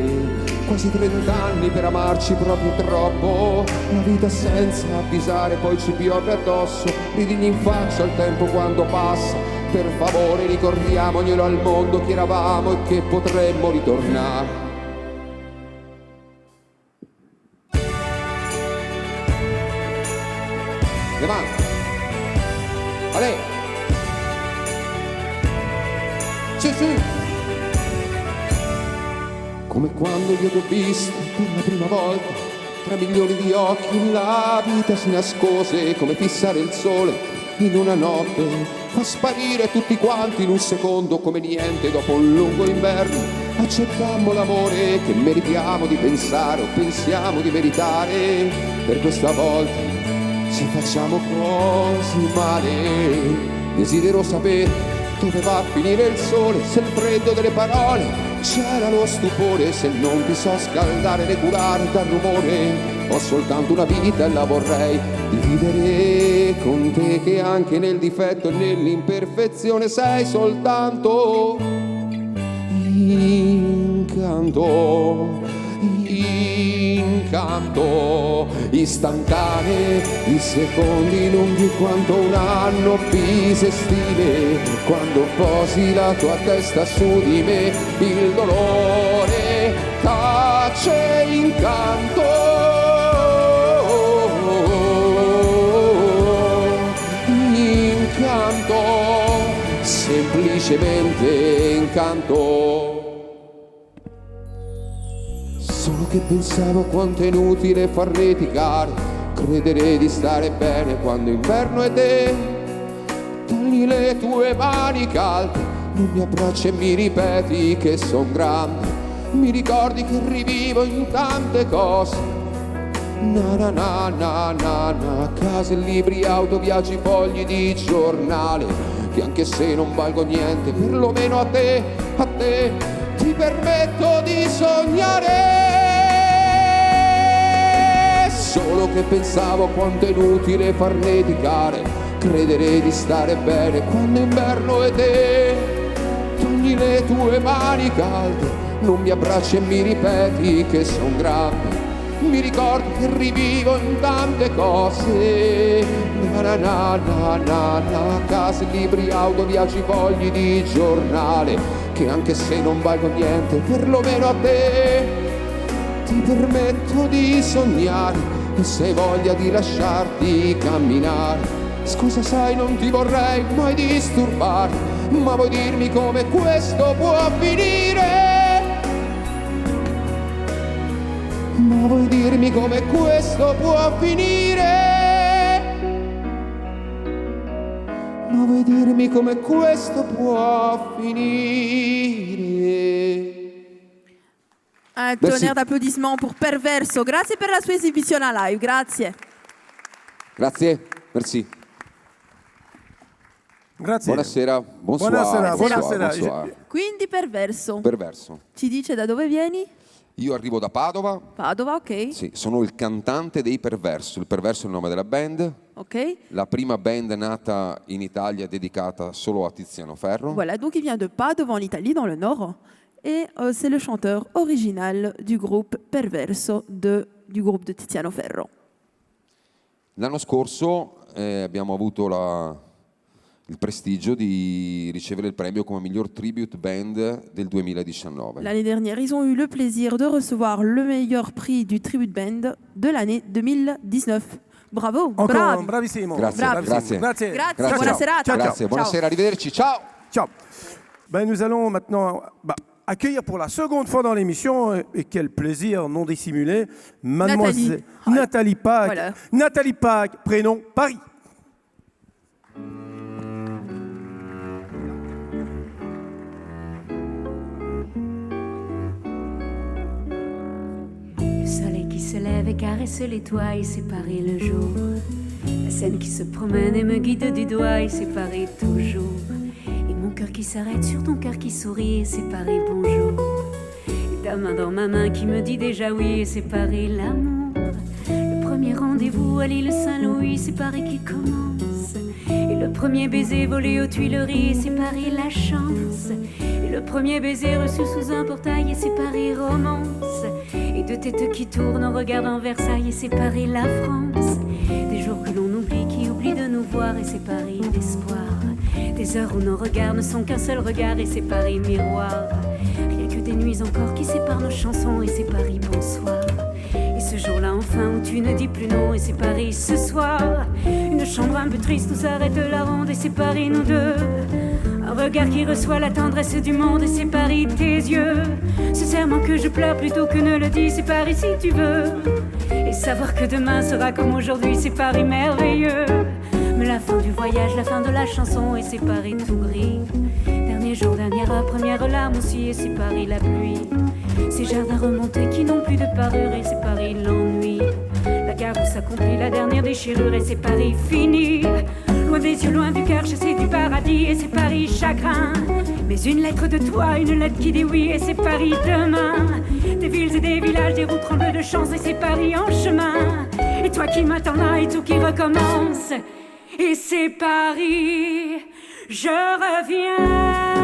[SPEAKER 10] quasi 30 anni per amarci proprio troppo. La vita senza avvisare poi ci piove addosso, ridigni in faccia il tempo quando passa. Per favore ricordiamoglielo al mondo chi eravamo e che potremmo ritornare. Le mani. Ale. Sì, sì. Come quando io t'ho visto per la prima volta, tra milioni di occhi la vita si nascose, come fissare il sole in una notte, fa sparire tutti quanti in un secondo come niente dopo un lungo inverno. accettammo l'amore che meritiamo di pensare o pensiamo di meritare. Per questa volta ci facciamo così male. Desidero sapere dove va a finire il sole, se il freddo delle parole c'era lo stupore, se non ti so scaldare né curare dal rumore. Ho soltanto una vita e la vorrei dividere con te, che anche nel difetto e nell'imperfezione sei soltanto incanto, incanto istantanee, i secondi lunghi quanto un anno bisestile. Quando posi la tua testa su di me, il dolore tace incanto. Incanto, semplicemente incanto. Solo che pensavo quanto è inutile far litigare, credere di stare bene quando inverno è te. Togli le tue mani calde, non mi abbracci e mi ripeti che son grande. Mi ricordi che rivivo in tante cose. Na na na na na na, case, libri, auto, viaggi, fogli di giornale, che anche se non valgo niente, perlomeno a te ti permetto di sognare. Solo che pensavo quanto è inutile far litigare, credere di stare bene quando inverno è te. Togli le tue mani calde, non mi abbracci e mi ripeti che son grande. Mi ricordo che rivivo in tante cose. Na na na na na na, case, libri, auto, viaggi, fogli di giornale, che anche se non valgo niente, perlomeno a te ti permetto di sognare. E se hai voglia di lasciarti camminare, scusa sai non ti vorrei mai disturbare, ma vuoi dirmi come questo può finire? Ma vuoi dirmi come questo può finire? Ma vuoi dirmi come questo può finire?
[SPEAKER 1] Un tonnerre d'applaudissements pour Perverso. Grazie per la sua esibizione a live, grazie.
[SPEAKER 10] Grazie, merci.
[SPEAKER 3] Grazie.
[SPEAKER 10] Buonasera, bonsoir.
[SPEAKER 3] Buonasera,
[SPEAKER 10] bonsoir,
[SPEAKER 3] buonasera.
[SPEAKER 10] bonsoir.
[SPEAKER 1] Quindi Perverso.
[SPEAKER 10] Perverso.
[SPEAKER 1] Ci dice da dove vieni?
[SPEAKER 10] Io arrivo da Padova.
[SPEAKER 1] Padova, ok.
[SPEAKER 10] Sì, sono il cantante dei Perverso. Il Perverso è il nome della band.
[SPEAKER 1] Ok.
[SPEAKER 10] La prima band nata in Italia dedicata solo a Tiziano Ferro.
[SPEAKER 1] Voilà, donc il vient de Padova en Italie, dans le nord. Et c'est le chanteur original du groupe Perverso, du groupe de Tiziano Ferro.
[SPEAKER 10] L'anno scorso abbiamo avuto il prestigio di ricevere il premio come miglior tribute band del 2019.
[SPEAKER 1] L'année dernière, ils ont eu le plaisir de recevoir le meilleur prix du tribute band de l'année 2019. Bravo, bravi.
[SPEAKER 3] Bravissimo.
[SPEAKER 10] Grazie,
[SPEAKER 1] Bravi.
[SPEAKER 10] grazie.
[SPEAKER 3] Grazie.
[SPEAKER 1] Grazie, buona serata.
[SPEAKER 3] Ciao, ciao.
[SPEAKER 10] Grazie, buonasera, arrivederci, ciao.
[SPEAKER 3] Ciao. Ben, nous allons maintenant accueillir pour la seconde fois dans l'émission, et quel plaisir non dissimulé, mademoiselle Nathalie Pack.
[SPEAKER 1] Voilà.
[SPEAKER 3] Nathalie Pack, prénom Paris.
[SPEAKER 11] Le soleil qui se lève et caresse les toits et séparer le jour. La scène qui se promène et me guide du doigt et séparer toujours. Et mon cœur qui s'arrête sur ton cœur qui sourit et séparer bonjour. Et ta main dans ma main qui me dit déjà oui et séparer l'amour. Le premier rendez-vous à l'île Saint-Louis, séparer qui commence. Et le premier baiser volé aux Tuileries et séparer la chance. Et le premier baiser reçu sous un portail et séparer romance. Et deux têtes qui tournent en regardant Versailles et séparer la France. Des jours que l'on oublie, qui oublient de nous voir et séparer l'espoir. Des heures où nos regards ne sont qu'un seul regard et séparer miroir. Rien que des nuits encore qui séparent nos chansons et séparer bonsoir. Et ce jour-là enfin où tu ne dis plus non et séparer ce soir. Une chambre un peu triste où s'arrête la ronde et séparer nous deux. Un regard qui reçoit la tendresse du monde et séparer tes yeux. Ce serment que je pleure plutôt que ne le dis, séparer si tu veux. Et savoir que demain sera comme aujourd'hui, séparer merveilleux. Mais la fin du voyage, la fin de la chanson est séparée tout gris. Dernier Dernier jour, dernière première larme aussi, et c'est Paris la pluie. Ces jardins remontés qui n'ont plus de parure, et c'est Paris l'ennui. La gare où s'accomplit la dernière déchirure, et c'est Paris fini. Loin des yeux, loin du cœur, chassé du paradis, et c'est Paris chagrin. Mais une lettre de toi, une lettre qui dit oui, et c'est Paris demain. Des villes et des villages, des routes tremblent de chance, et c'est Paris en chemin. Et toi qui m'attends là, et tout qui recommence, et c'est Paris, je reviens.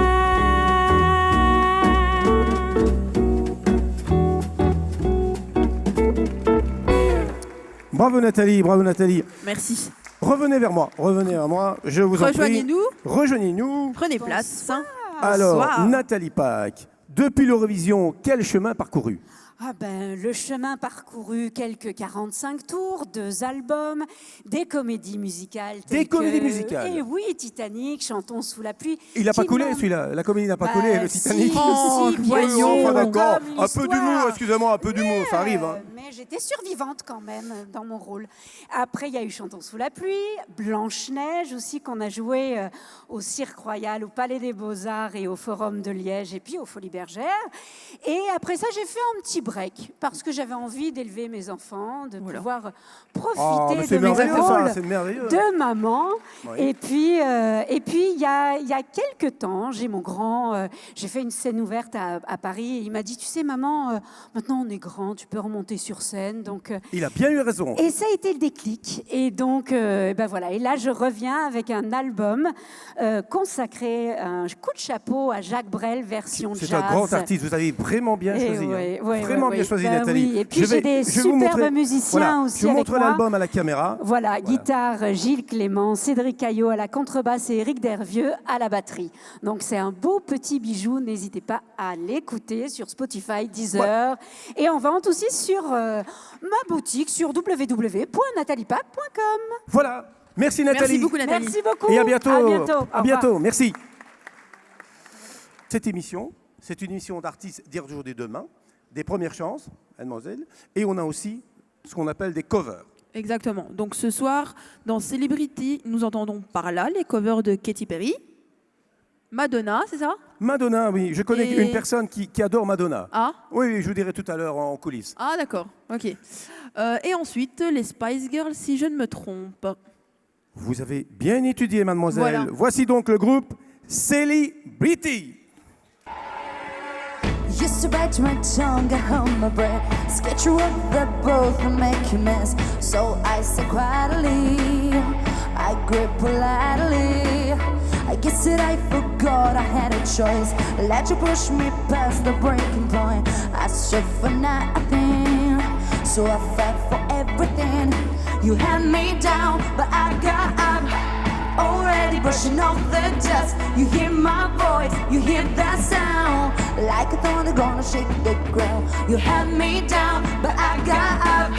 [SPEAKER 3] Bravo Nathalie, bravo Nathalie.
[SPEAKER 1] Merci.
[SPEAKER 3] Revenez vers moi, je vous en prie.
[SPEAKER 1] Rejoignez-nous.
[SPEAKER 3] Rejoignez-nous.
[SPEAKER 1] Prenez place.
[SPEAKER 3] Alors,
[SPEAKER 1] Bonsoir.
[SPEAKER 3] Nathalie Pack, depuis l'Eurovision, quel chemin parcouru?
[SPEAKER 12] Ah ben, le chemin parcouru, quelques 45 tours, 2 albums, des comédies musicales.
[SPEAKER 3] Des comédies musicales.
[SPEAKER 12] Et oui, Titanic, Chantons sous la pluie.
[SPEAKER 3] Il n'a pas
[SPEAKER 12] qui
[SPEAKER 3] coulé
[SPEAKER 12] m'ont-
[SPEAKER 3] celui-là, la comédie n'a pas
[SPEAKER 12] Bah,
[SPEAKER 3] coulé, le
[SPEAKER 12] si,
[SPEAKER 3] Titanic.
[SPEAKER 12] si, bien sûr,
[SPEAKER 3] Enfin, d'accord,
[SPEAKER 12] comme
[SPEAKER 3] un peu d'humour,
[SPEAKER 12] l'histoire.
[SPEAKER 3] excusez-moi, un peu d'humour, ça arrive. Hein.
[SPEAKER 12] Mais j'étais survivante quand même dans mon rôle. Après, il y a eu Chantons sous la pluie, Blanche-Neige aussi, qu'on a joué au Cirque Royal, au Palais des Beaux-Arts et au Forum de Liège, et puis au Folies Bergères. Et après ça, j'ai fait un petit break, parce que j'avais envie d'élever mes enfants, de pouvoir profiter
[SPEAKER 3] Oh, mais c'est
[SPEAKER 12] de mes
[SPEAKER 3] merveilleux, ça,
[SPEAKER 12] rôles
[SPEAKER 3] c'est merveilleux.
[SPEAKER 12] de maman.
[SPEAKER 3] Oui.
[SPEAKER 12] Et puis, il y a quelques temps, j'ai fait une scène ouverte à Paris, et il m'a dit, tu sais, maman, maintenant on est grand, tu peux remonter sur scène. Donc,
[SPEAKER 3] Il a bien eu raison.
[SPEAKER 12] et ça a été le déclic. Et donc, ben voilà. Et là, je reviens avec un album consacré, un coup de chapeau à Jacques Brel, version jazz.
[SPEAKER 3] C'est un grand artiste, vous avez vraiment bien
[SPEAKER 12] Et
[SPEAKER 3] choisi.
[SPEAKER 12] ouais,
[SPEAKER 3] hein.
[SPEAKER 12] ouais,
[SPEAKER 3] Vraiment
[SPEAKER 12] ouais,
[SPEAKER 3] bien
[SPEAKER 12] ouais.
[SPEAKER 3] choisi,
[SPEAKER 12] Bah
[SPEAKER 3] Nathalie.
[SPEAKER 12] oui. Et puis, j'ai des
[SPEAKER 3] je vais vous
[SPEAKER 12] superbes
[SPEAKER 3] montrer-
[SPEAKER 12] musiciens
[SPEAKER 3] voilà,
[SPEAKER 12] aussi
[SPEAKER 3] Je vous
[SPEAKER 12] avec
[SPEAKER 3] montre
[SPEAKER 12] moi.
[SPEAKER 3] l'album à la caméra.
[SPEAKER 12] Voilà, guitare, Gilles Clément, Cédric Caillot à la contrebasse et Éric Dervieux à la batterie. Donc c'est un beau petit bijou, n'hésitez pas à l'écouter sur Spotify, Deezer, et en vente aussi sur ma boutique sur www.nataliepack.com.
[SPEAKER 3] Voilà. Merci Nathalie.
[SPEAKER 1] Merci beaucoup, Nathalie.
[SPEAKER 12] Merci beaucoup.
[SPEAKER 3] Et à bientôt.
[SPEAKER 12] À bientôt. Au
[SPEAKER 3] À
[SPEAKER 12] revoir.
[SPEAKER 3] bientôt. Merci. Cette émission, c'est une émission d'artistes d'aujourd'hui et demain, des premières chances, mademoiselle, et on a aussi ce qu'on appelle des covers.
[SPEAKER 1] Exactement. Donc ce soir, dans Celebrity, nous entendons par là les covers de Katy Perry, Madonna, c'est ça?
[SPEAKER 3] Madonna, oui, je connais
[SPEAKER 1] Et-
[SPEAKER 3] une personne qui adore Madonna.
[SPEAKER 1] Ah,
[SPEAKER 3] Oui, oui, je vous dirai tout à l'heure en coulisses.
[SPEAKER 1] ah d'accord, ok. Et ensuite, les Spice Girls, si je ne me trompe.
[SPEAKER 3] Vous avez bien étudié, mademoiselle.
[SPEAKER 1] Voilà.
[SPEAKER 3] Voici donc le groupe Celebrity.
[SPEAKER 5] Used to bite my tongue and hold my breath. Sketch you up the both and make a mess. So I said quietly, I grip politely. I guess that I forgot I had a choice. Let you push me past the breaking point. I stood for nothing, so I fought for everything. You had me down, but I got up. Already brushing off the dust. You hear my voice, you hear that sound. Like a thunder gonna shake the ground. You had me down, but I got up.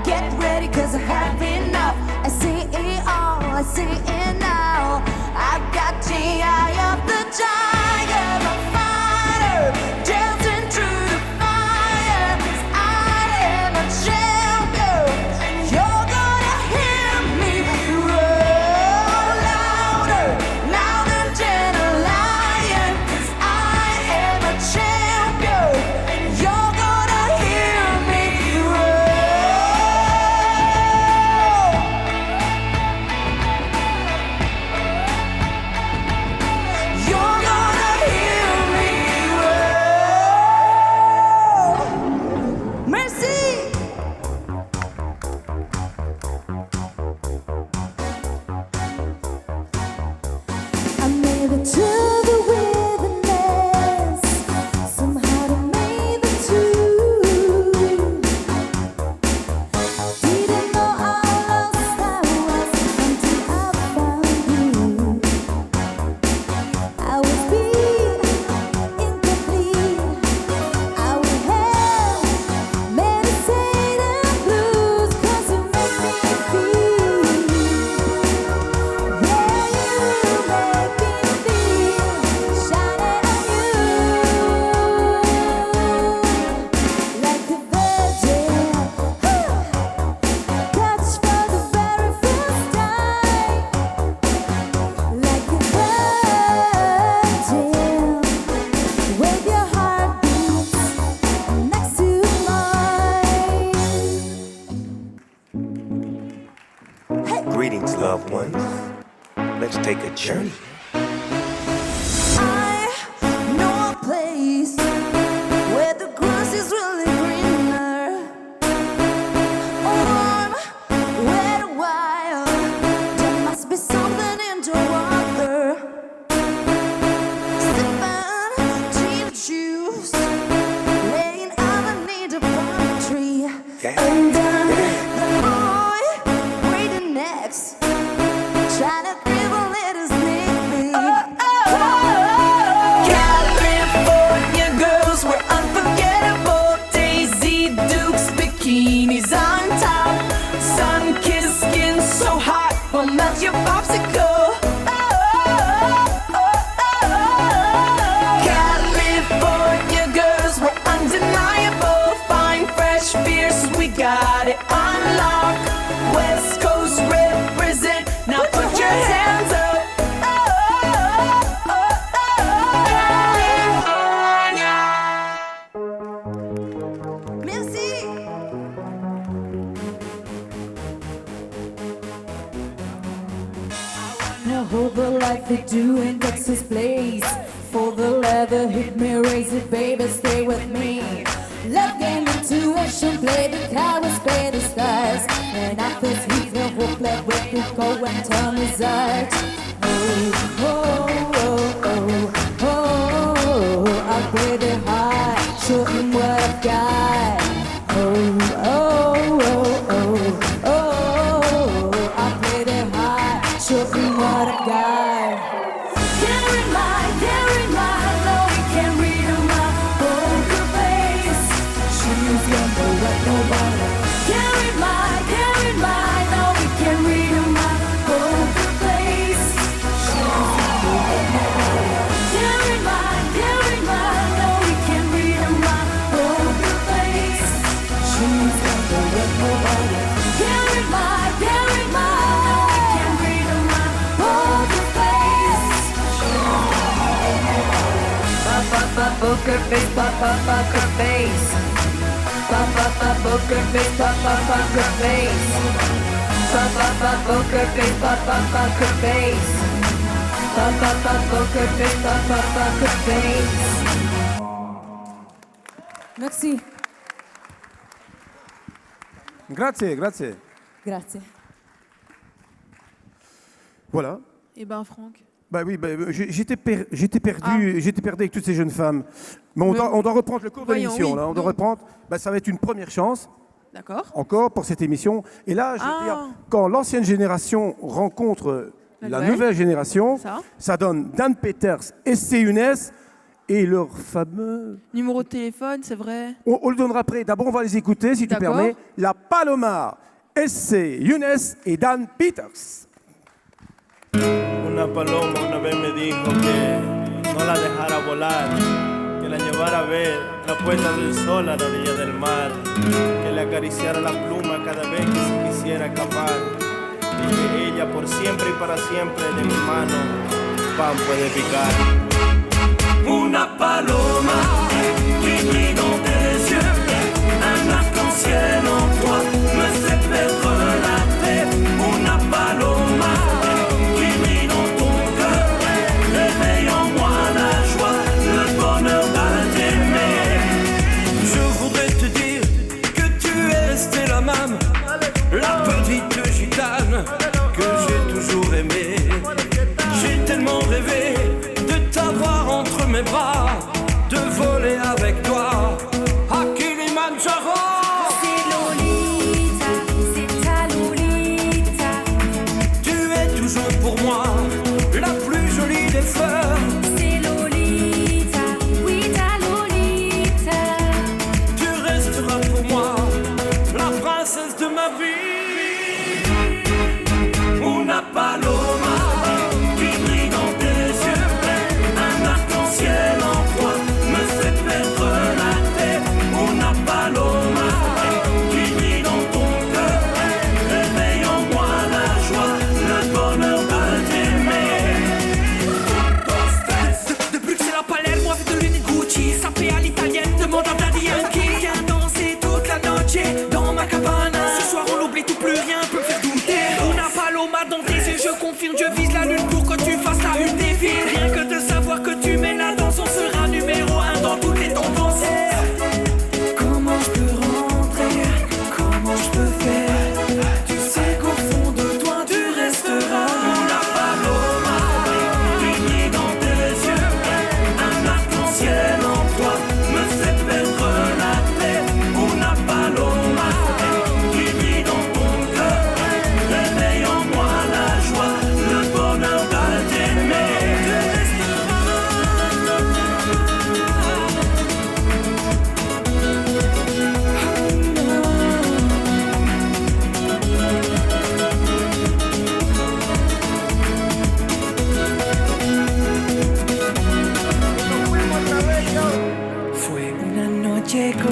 [SPEAKER 5] Get ready, cause I have enough. I see it all, I see it now. I've got the eye of the tiger, a fighter, dancing through the fire. 'Cause I am a champion. You're gonna hear me roar louder, louder than a lion. 'Cause I am a champion. You're gonna hear me roar. You're gonna hear me
[SPEAKER 13] take a journey.
[SPEAKER 5] I know a place where the grass is really greener, warm, wet, wild. There must be something in the water. Sipping gin juice, laying underneath the palm tree, and then the boy waiting next, trying to crib a little sneak peek.
[SPEAKER 8] California girls were unforgettable. Daisy Dukes, bikinis on top. Sun-kissed skin so hot, will melt your popsicle. California girls were undeniable. Fine, fresh, fierce, we got it on lock. West Coast represent, now put your hands up.
[SPEAKER 5] Merci.
[SPEAKER 8] Now hold the life they do in Texas Place. For the leather, hit me, raise it, baby, stay with me. Love game, intuition, play the cowards, pay the stars. And after he's the whole play with the go and turn his art. Oh, oh, oh, oh, oh, I play the high, show him what I've got. Oh, oh, oh, oh, oh, I play the high, show him what I've got. Carry my, though we can't read on my poker face. She's gonna let nobody. Carry my, though we can't read on my poker face. She's gonna let nobody. Carry my, though we can't read on my poker face. She's gonna let nobody. Carry my, though we can't read on my poker face. Poker face, poker face. Poker face, poker face. Poker face, poker face. Poker face, poker face. Merci.
[SPEAKER 3] Grazie, grazie.
[SPEAKER 8] Grazie.
[SPEAKER 3] Voilà.
[SPEAKER 1] Eh ben, Franck.
[SPEAKER 3] Bah oui, j'étais perdu avec toutes ces jeunes femmes. Mais on doit reprendre le cours de
[SPEAKER 1] Voyons,
[SPEAKER 3] l'émission.
[SPEAKER 1] oui.
[SPEAKER 3] Là. On doit reprendre. Bah, ça va être une première chance.
[SPEAKER 1] D'accord.
[SPEAKER 3] Encore pour cette émission. Et là, je veux dire, quand l'ancienne génération rencontre la nouvelle génération, ça donne Dan Peters et SC Younes et leur fameux...
[SPEAKER 1] Numéro de téléphone, c'est vrai.
[SPEAKER 3] On le donnera après. D'abord, on va les écouter, si tu permets. La Paloma, SC Younes et Dan Peters.
[SPEAKER 14] Una paloma una vez me dijo que no la dejara volar, que la llevara a ver la puesta del sol a la orilla del mar, que le acariciara la pluma cada vez que se quisiera escapar, y que ella por siempre y para siempre de mi mano pan puede picar.
[SPEAKER 8] Una paloma qui brille dans tes yeux, un arc-en-ciel en toi me fait perdre la tête. Una paloma qui brille dans ton cœur, réveille en moi la joie, le bonheur de t'aimer. Je voudrais te dire que tu es Stella Mam, la petite gitane que j'ai toujours aimée. J'ai tellement rêvé de t'avoir entre mes bras, de voler avec toi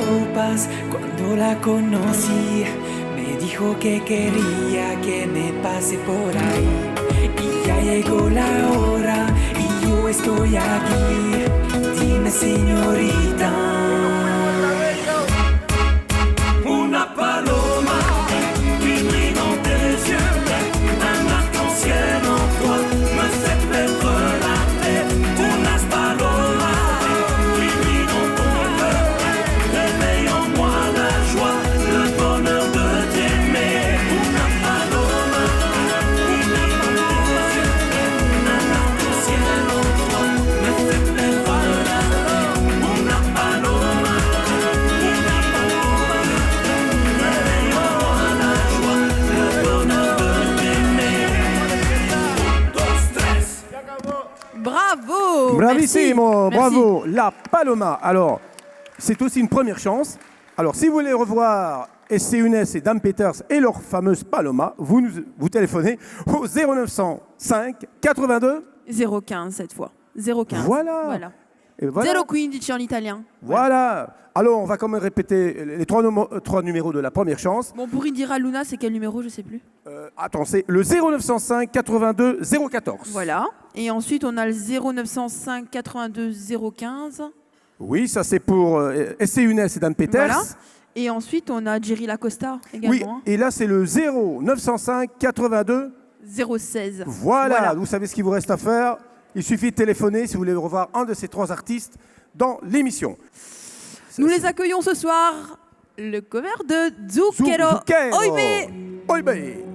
[SPEAKER 13] ropas cuando la conocí. Me dijo que quería que me pase por ahí. Y ya llegó la hora y yo estoy aquí. Dime, señorita. Una paloma qui brille dans tes yeux, un arc-en-ciel en toi me fait perdre la tête. Unas palomas qui brillent dans ton cœur, réveille en moi la joie, le bonheur de t'aimer. Una paloma qui brille dans tes yeux, un arc-en-ciel en toi me fait perdre la tête. Una paloma qui brille dans ton cœur, réveille en moi la joie, le bonheur de t'aimer. Dos, tres.
[SPEAKER 1] Bravo.
[SPEAKER 3] Bravissimo,
[SPEAKER 1] Merci.
[SPEAKER 3] bravo. La Paloma. Alors, c'est aussi une première chance. Alors, si vous voulez revoir SC Younes et Dan Peters et leur fameuse Paloma, vous téléphonez au 0905 82
[SPEAKER 1] 015 cette fois. 015.
[SPEAKER 3] Voilà. Et voilà.
[SPEAKER 1] 015 en italien.
[SPEAKER 3] Voilà. Alors, on va quand même répéter les trois numéros de la première chance.
[SPEAKER 1] Bon, pour Indira Luna, c'est quel numéro? Je sais plus.
[SPEAKER 3] Attends, c'est le 0905 82 014.
[SPEAKER 1] Voilà. Et ensuite, on a le 0905 82 015.
[SPEAKER 3] Oui, ça c'est pour SC Younes et Dan Peters.
[SPEAKER 1] Voilà. Et ensuite, on a Jerry Lacosta également.
[SPEAKER 3] Oui, et là c'est le 0905 82
[SPEAKER 1] 016.
[SPEAKER 3] Voilà, vous savez ce qu'il vous reste à faire. Il suffit de téléphoner si vous voulez revoir un de ces trois artistes dans l'émission.
[SPEAKER 1] Nous les accueillons ce soir. Le cover de Zucchero. Oibe.
[SPEAKER 3] Oibe.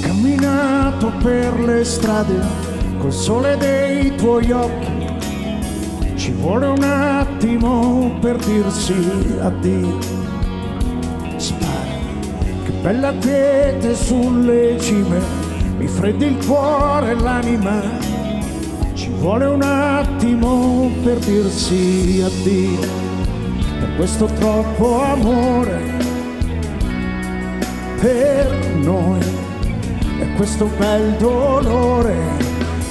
[SPEAKER 15] Camminato per le strade col sole dei tuoi occhi, ci vuole un attimo per dirsi addio. Spara, che bella quiete sulle cime, mi freddi il cuore e l'anima, ci vuole un attimo per dirsi addio. Per questo troppo amore per noi e questo bel dolore,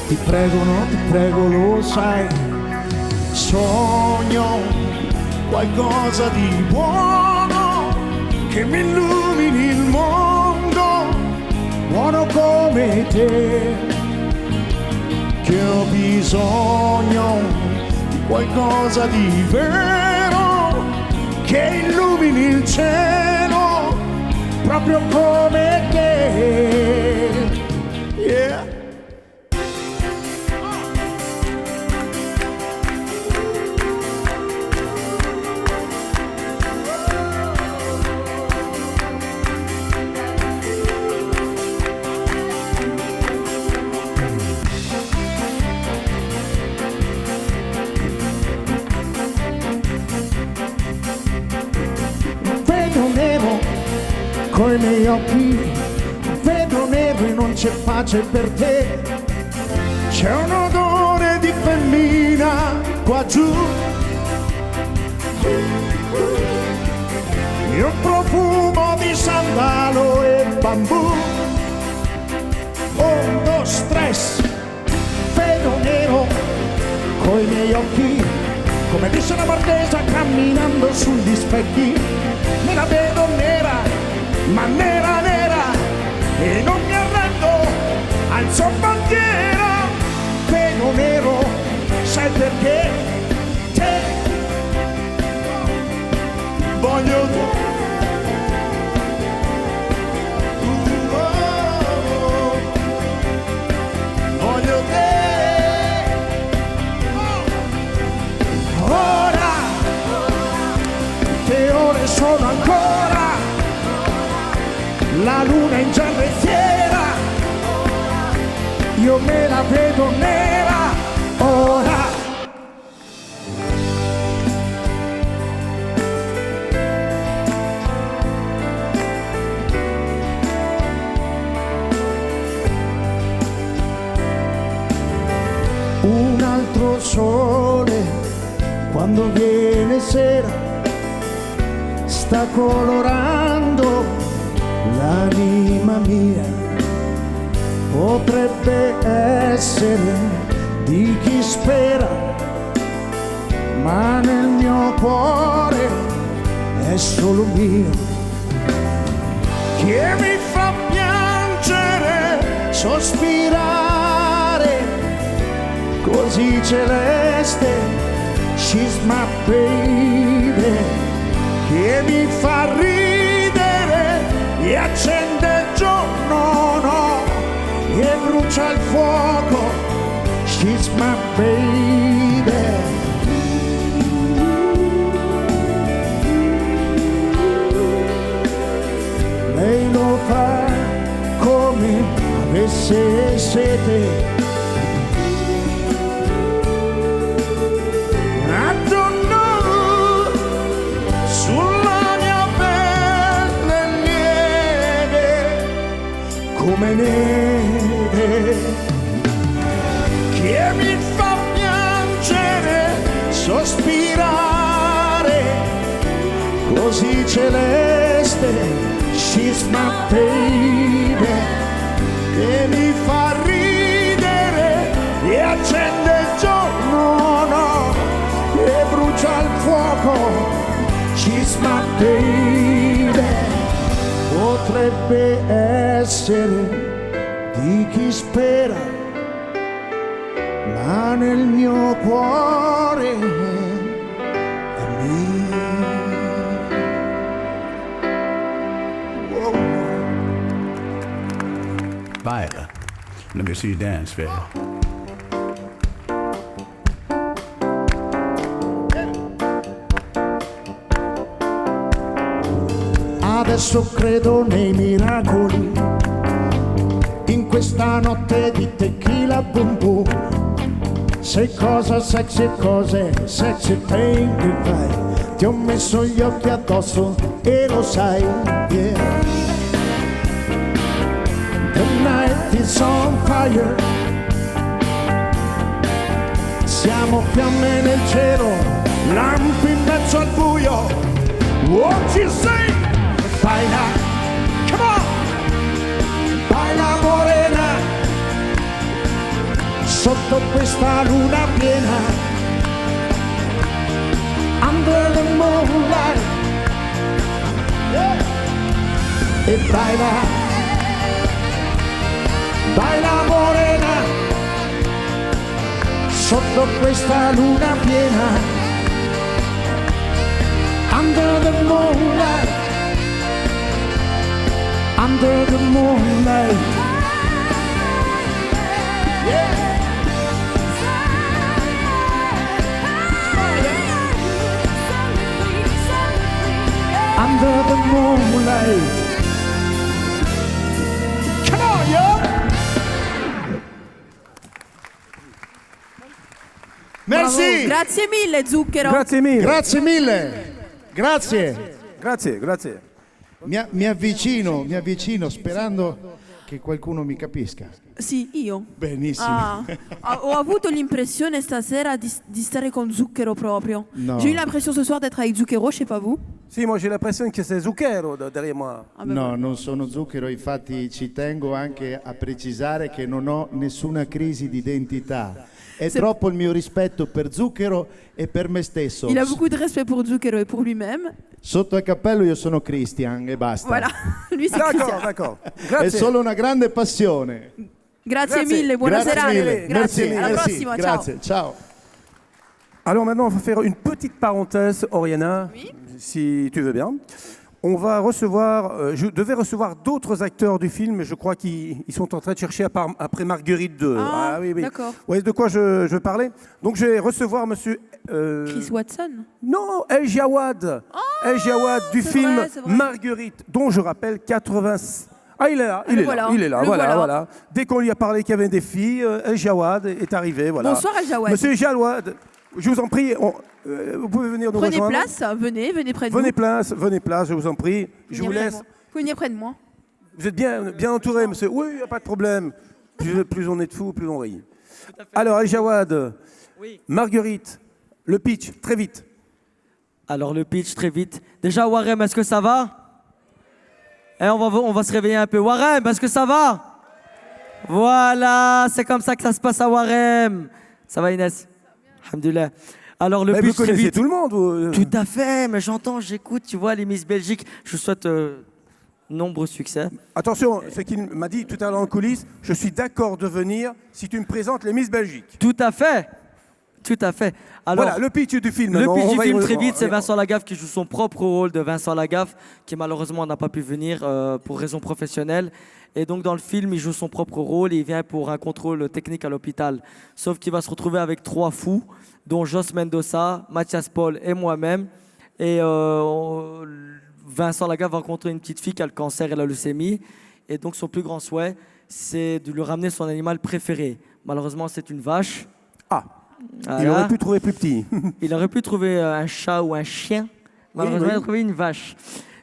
[SPEAKER 15] ti prego, no, ti prego, lo sai, sogno qualcosa di buono che mi illumini il mondo, buono come te, che ho bisogno di qualcosa di vero che illumini il cielo proprio come te. Yeah. Vedo nero coi miei occhi, vedo nero e non c'è pace per te, c'è un odore di femmina qua giù e un profumo di sandalo e bambù. Un, due, tre, vedo nero coi miei occhi, come disse una borghesa camminando sugli specchi, me la vedo nera, ma nera nera, e non mi arrendo, alzo bandiera, vedo nero, sai perché? Te voglio te. Voglio te. Ora, che ore sono ancora? La luna in giarrettiera, io me la vedo nera ora. sole quando viene sera sta colorando l'anima mia. Potrebbe essere di chi spera, ma nel mio cuore è solo mio. Che mi fa piangere, sospirare, così celeste, she's my baby. Che mi fa ridere e accende il giorno, no, e brucia il fuoco, she's my baby. Lei lo fa come avesse sete. I don't know, sulla mia pelle neve, come neve, che mi fa piangere, sospirare, così celeste. She's my baby, che mi fa ridere e accende il giorno, no, e brucia il fuoco. She's my baby. Potrebbe essere di chi spera, ma nel mio cuore è mio.
[SPEAKER 16] Viola, let me see you dance, Viola.
[SPEAKER 15] Adesso credo nei miracoli, in questa notte di tequila boom boom. Sei cosa sexy, cose sexy thing che fai. Ti ho messo gli occhi addosso e lo sai, yeah. The night is on fire. Siamo fiamme nel cielo, lampi in mezzo al buio. What you say? Baila, come on! Baila morena, sotto questa luna piena, under the moonlight, yeah. E baila, baila morena, sotto questa luna piena, under the moonlight, under the moonlight, yeah. Under the moonlight. Come on, yo! Merci!
[SPEAKER 1] Grazie mille, Zucchero.
[SPEAKER 3] Grazie mille.
[SPEAKER 15] Grazie mille. Grazie.
[SPEAKER 3] Grazie, grazie.
[SPEAKER 15] Mi avvicino sperando che qualcuno mi capisca.
[SPEAKER 1] Sì, io.
[SPEAKER 15] Benissimo.
[SPEAKER 1] Ho avuto l'impressione stasera di stare con Zucchero proprio.
[SPEAKER 15] No.
[SPEAKER 1] J'ai eu l'impression ce soir d'être avec Zucchero, je sais pas vous.
[SPEAKER 3] Sì, moi j'ai l'impression che c'est Zucchero derrière moi.
[SPEAKER 15] No, non sono Zucchero, infatti ci tengo anche a precisare che non ho nessuna crisi di identità. È troppo il mio rispetto per Zucchero e per me stesso.
[SPEAKER 1] Il a beaucoup de respect pour Zucchero et pour lui-même.
[SPEAKER 15] Sotto il cappello io sono Christian e basta.
[SPEAKER 1] Voilà, lui c'est Christian.
[SPEAKER 3] D'accord.
[SPEAKER 15] È solo una grande passione.
[SPEAKER 1] Grazie mille, buona
[SPEAKER 15] Grazie
[SPEAKER 1] serata.
[SPEAKER 15] mille.
[SPEAKER 1] Grazie,
[SPEAKER 15] Merci,
[SPEAKER 1] alla
[SPEAKER 15] merci.
[SPEAKER 1] prossima,
[SPEAKER 15] Grazie, ciao.
[SPEAKER 3] Alors maintenant, on va faire une petite parenthèse, Oriana, si tu veux bien. On va recevoir, je devais recevoir d'autres acteurs du film, je crois qu'ils sont en train de chercher après Marguerite 2.
[SPEAKER 1] Ah, oui. D'accord.
[SPEAKER 3] Vous voyez de quoi je parlais? Donc je vais recevoir monsieur...
[SPEAKER 1] Chris Watson.
[SPEAKER 3] Non, El Jawad. El Jawad du film
[SPEAKER 1] vrai, c'est vrai.
[SPEAKER 3] Marguerite, dont je rappelle 80... Ah, il est là, il est là,
[SPEAKER 1] le
[SPEAKER 3] voilà. Dès qu'on lui a parlé qu'il y avait des filles, El Jawad est arrivé, voilà.
[SPEAKER 1] Bonsoir, El Jawad.
[SPEAKER 3] Monsieur Jawad, je vous en prie, vous pouvez venir nous
[SPEAKER 1] Prenez
[SPEAKER 3] rejoindre.
[SPEAKER 1] place, venez près de nous.
[SPEAKER 3] Venez place, je vous en prie. Je vous laisse.
[SPEAKER 1] Vous pouvez venir près de moi.
[SPEAKER 3] Vous êtes bien entouré, monsieur. Oui, il n'y a pas de problème. Plus on est de fous, plus on rit. Alors, El Jawad, Marguerite, le pitch, très vite.
[SPEAKER 17] Alors le pitch, très vite. Déjà, Warem, est-ce que ça va? On va se réveiller un peu. Warem, est-ce que ça va? Voilà, c'est comme ça que ça se passe à Warem. Ça va, Inès? Alhamdoulilah. Alors le
[SPEAKER 3] Mais
[SPEAKER 17] pitch,
[SPEAKER 3] vous
[SPEAKER 17] très
[SPEAKER 3] connaissez
[SPEAKER 17] vite.
[SPEAKER 3] tout le monde. Vous...
[SPEAKER 17] Tout à fait, mais j'entends, j'écoute, tu vois, les Miss Belgique. Je vous souhaite nombreux succès.
[SPEAKER 3] Attention, ce qu'il m'a dit tout à l'heure en coulisses, je suis d'accord de venir si tu me présentes les Miss Belgique.
[SPEAKER 17] Tout à fait. Tout à fait. Alors,
[SPEAKER 3] voilà, le pitch du film.
[SPEAKER 17] Le
[SPEAKER 3] maintenant,
[SPEAKER 17] pitch
[SPEAKER 3] on
[SPEAKER 17] du
[SPEAKER 3] va y
[SPEAKER 17] film,
[SPEAKER 3] re-
[SPEAKER 17] très vite, c'est Vincent Lagaffe qui joue son propre rôle de Vincent Lagaffe, qui malheureusement n'a pas pu venir pour raisons professionnelles. Et donc dans le film, il joue son propre rôle et il vient pour un contrôle technique à l'hôpital. Sauf qu'il va se retrouver avec 3 fous, dont Jos Mendoza, Mathias Paul et moi-même. Et Vincent Lagaffe va rencontrer une petite fille qui a le cancer et la leucémie. Et donc son plus grand souhait, c'est de lui ramener son animal préféré. Malheureusement, c'est une vache.
[SPEAKER 3] Ah.
[SPEAKER 17] Voilà.
[SPEAKER 3] Il aurait pu trouver plus petit.
[SPEAKER 17] Il aurait pu trouver un chat ou un chien. Malheureusement,
[SPEAKER 3] oui.
[SPEAKER 17] il a trouvé une vache.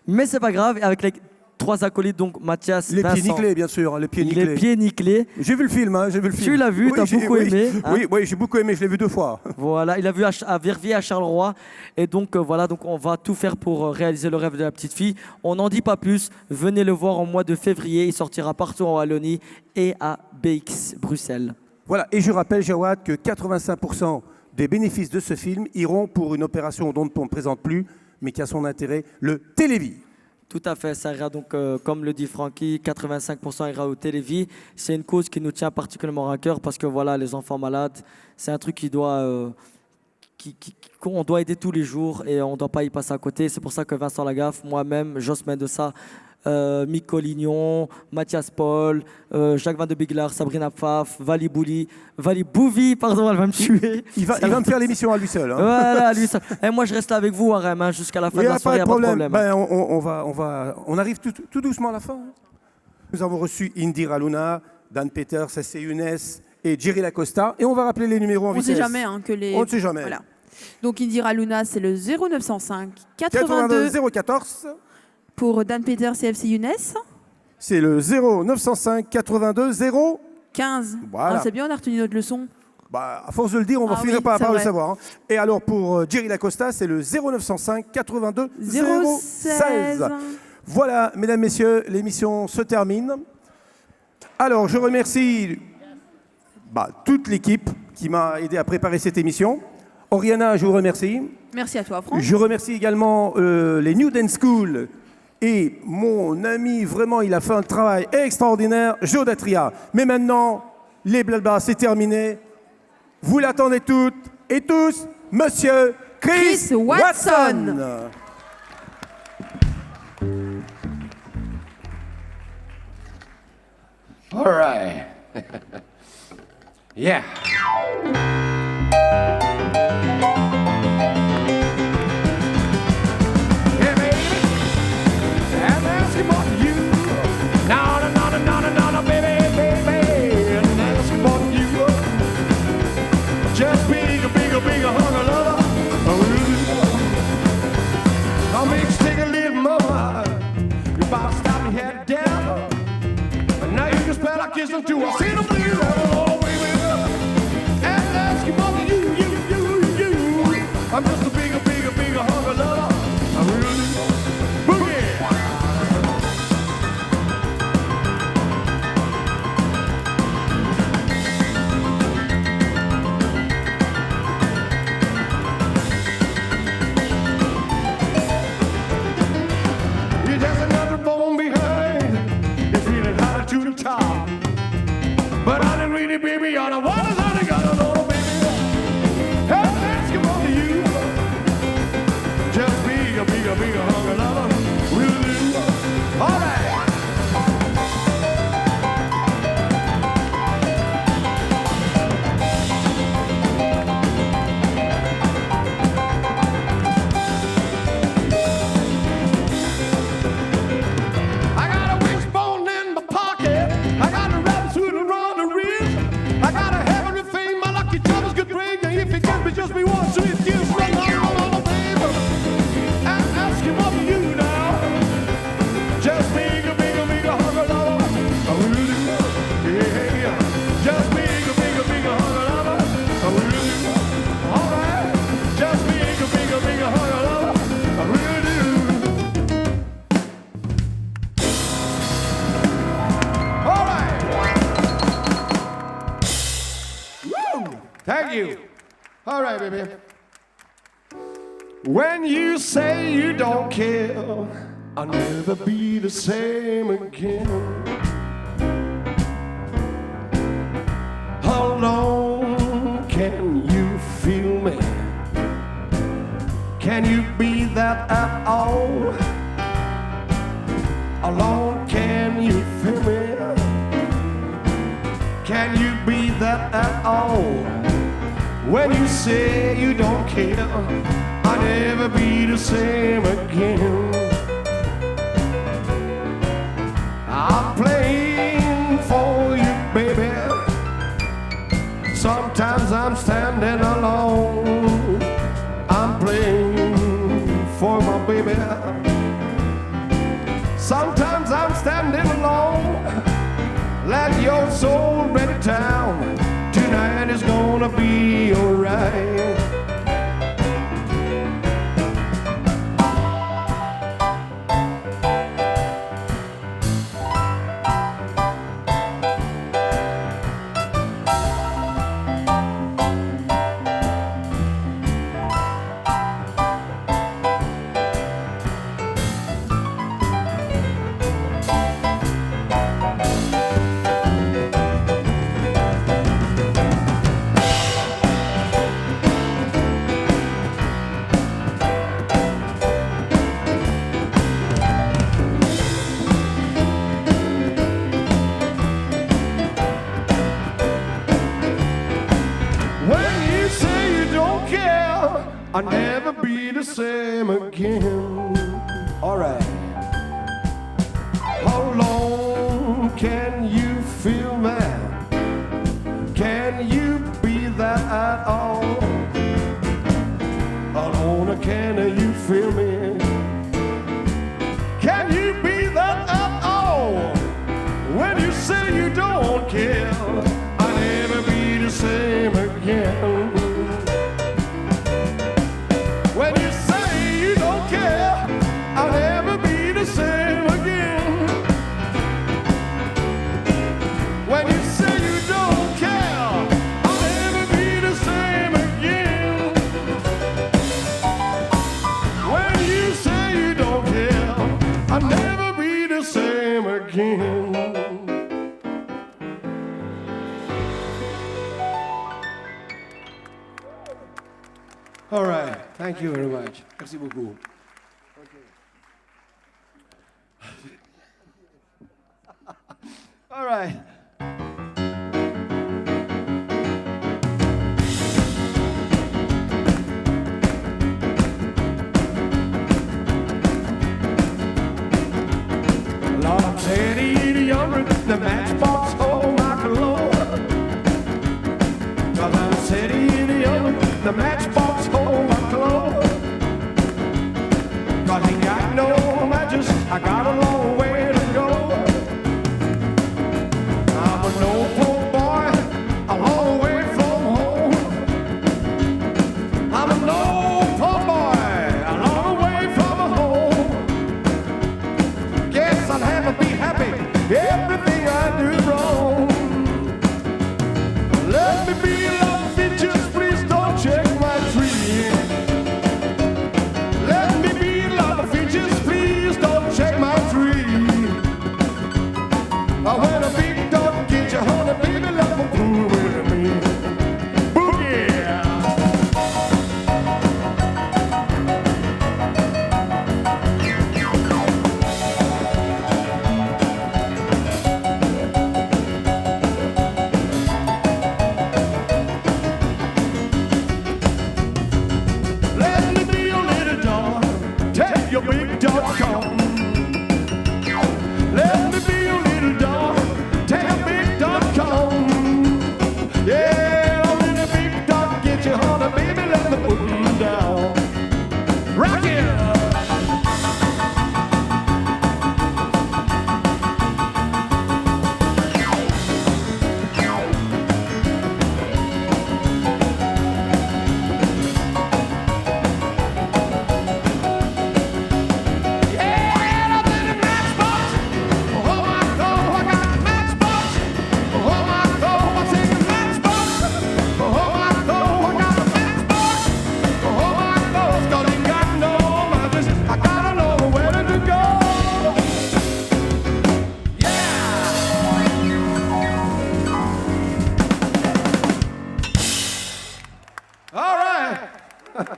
[SPEAKER 17] Mais c'est pas grave. Avec les 3 acolytes, donc Mathias,
[SPEAKER 3] Les
[SPEAKER 17] Vincent,
[SPEAKER 3] pieds nickelés, bien sûr, les pieds nickelés.
[SPEAKER 17] les pieds nickelés.
[SPEAKER 3] J'ai vu le film, hein, j'ai vu le film.
[SPEAKER 17] Tu l'as vu, t'as
[SPEAKER 3] j'ai-
[SPEAKER 17] beaucoup
[SPEAKER 3] oui,
[SPEAKER 17] aimé. hein.
[SPEAKER 3] Oui, j'ai beaucoup aimé, je l'ai vu 2 fois.
[SPEAKER 17] Voilà, il a vu à Verviers, à Charleroi. Et donc, voilà, donc on va tout faire pour réaliser le rêve de la petite fille. On n'en dit pas plus. Venez le voir au mois de février. Il sortira partout en Wallonie et à BX Bruxelles.
[SPEAKER 3] Voilà, et je rappelle, Jawad, que 85% des bénéfices de ce film iront pour une opération dont on ne présente plus, mais qui a son intérêt, le Télévis.
[SPEAKER 17] Tout à fait, ça ira donc, comme le dit Francky, 85% ira au Télévis. C'est une cause qui nous tient particulièrement à cœur parce que voilà, les enfants malades, c'est un truc qui doit, qu'on doit aider tous les jours et on ne doit pas y passer à côté. C'est pour ça que Vincent Lagaffe, moi-même, Jos Mendoza, Mick Collignon, Mathias Paul, Jacques Van de Biglar, Sabrina Pfaff, Vali Bouvi, pardon, elle va me tuer.
[SPEAKER 3] Il va me faire l'émission à lui seul. Hein.
[SPEAKER 17] Voilà, lui seul. Et moi, je reste avec vous, Warem, hein, jusqu'à la fin
[SPEAKER 3] Il
[SPEAKER 17] de
[SPEAKER 3] n'y
[SPEAKER 17] la
[SPEAKER 3] a
[SPEAKER 17] soirée,
[SPEAKER 3] pas
[SPEAKER 17] il
[SPEAKER 3] de
[SPEAKER 17] n'y a pas de
[SPEAKER 3] problème.
[SPEAKER 17] problème.
[SPEAKER 3] Ben, on arrive tout doucement à la fin. hein. Nous avons reçu Indira Luna, Dan Peters, Cessé Younes et Jerry Lacosta. Et on va rappeler les numéros en
[SPEAKER 1] On ne
[SPEAKER 3] vitesse.
[SPEAKER 1] sait jamais hein, que les.
[SPEAKER 3] On ne sait jamais.
[SPEAKER 1] Voilà. Donc Indira Luna, c'est le 0905
[SPEAKER 3] 82
[SPEAKER 1] 82
[SPEAKER 3] 014.
[SPEAKER 1] pour Dan Peters et FC Younes.
[SPEAKER 3] C'est le 0905 82 0.
[SPEAKER 1] 15.
[SPEAKER 3] Voilà.
[SPEAKER 1] Ah, c'est bien, on a retenu notre leçon.
[SPEAKER 3] Bah, à force de le dire, on va
[SPEAKER 1] Ah
[SPEAKER 3] finir
[SPEAKER 1] oui,
[SPEAKER 3] par
[SPEAKER 1] c'est
[SPEAKER 3] le
[SPEAKER 1] vrai.
[SPEAKER 3] savoir. hein. Et alors pour Jerry Lacosta, c'est le 0905 82 016. Voilà, mesdames, messieurs, l'émission se termine. Alors, je remercie toute l'équipe qui m'a aidé à préparer cette émission. Oriana, je vous remercie.
[SPEAKER 1] Merci à toi, Franck.
[SPEAKER 3] Je remercie également les New Dance School et mon ami, vraiment, il a fait un travail extraordinaire, Joe Datria. Mais maintenant, les blablas, c'est terminé. Vous l'attendez toutes et tous, Monsieur Chris Watson.
[SPEAKER 10] All right. Yeah. Yeah, baby. I'm asking for you. No, no, no, no, no, no, no, baby, baby. I'm asking for you. Just bigger, bigger, bigger, hunger lover. I'll make you take a little more. You about to stop me head down. And now you can spell like kissing to a sin of blue. Oh, baby. And asking for you. I'm just a bigger, bigger, bigger hunger lover. I really boogie. You're just another bone behind. You're feeling high to the top. But I didn't really, baby, on the waters I done got a little baby. I'm asking for you. Just bigger, bigger, bigger hunger lover. Will do. All right. I got a wishbone in my pocket. I got a rabbit suit around the wrist. I got a heavenly fame. My lucky troubles good break. And if it can be just me one sweet kiss, run on, baby. I'm asking of you now. Just bigger, bigger, bigger hunger lover. I really, yeah, just bigger, bigger, bigger hunger.
[SPEAKER 15] Thank you. All right, baby. When you say you don't care, I'll never be the same again. How long can you feel me? Can you be that at all? How long can you feel me? Can you be that at all? When you say you don't care, I'll never be the same again. I'm playing for you, baby. Sometimes I'm standing alone. I'm playing for my baby. Sometimes I'm standing alone. Let your soul break down. Tonight is gonna be alright. I'll never be the same again. All right. How long can you feel man? Can you be that at all? How long can you feel me? Can you be that at all? When you say you don't care, I'll never be the same again. When you say you don't care, I'll never be the same again. When you say you don't care, I'll never be the same again. When you say you don't care, I'll never be the same again. All right. Thank you very much. Merci beaucoup. All right. Lord, I'm 80 younger than the matchbox, oh my Lord. Well, I'm 80 younger than the matchbox, oh my Lord. Cause ain't got no matches, I got a long way to go. I'm an old poor boy, a long way from home. I'm an old poor boy, a long way from home. Guess I'll never be happy, everything I do.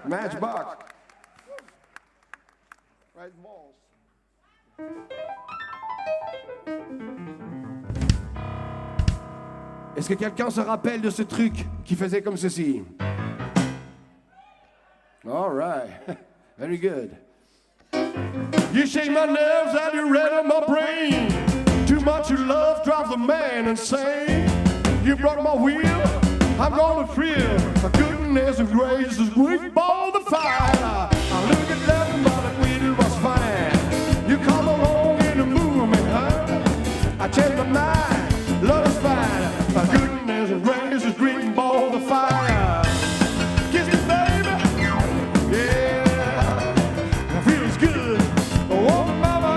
[SPEAKER 10] Matchbox. Right balls. Est-ce que quelqu'un se rappelle de ce truc qui faisait comme ceci? All right. Very good. You shake my nerves and you rattle my brain. Too much of love drives a man insane. You broke my wheel, I'm gonna thrill. Goodness and grace is great ball the fire. I look at love, but the wheel was fine. You come along in the movement, huh? I change my mind, love is fine. Goodness and grace is great ball the fire. Kiss me, baby, yeah, it feels good. Oh, mama,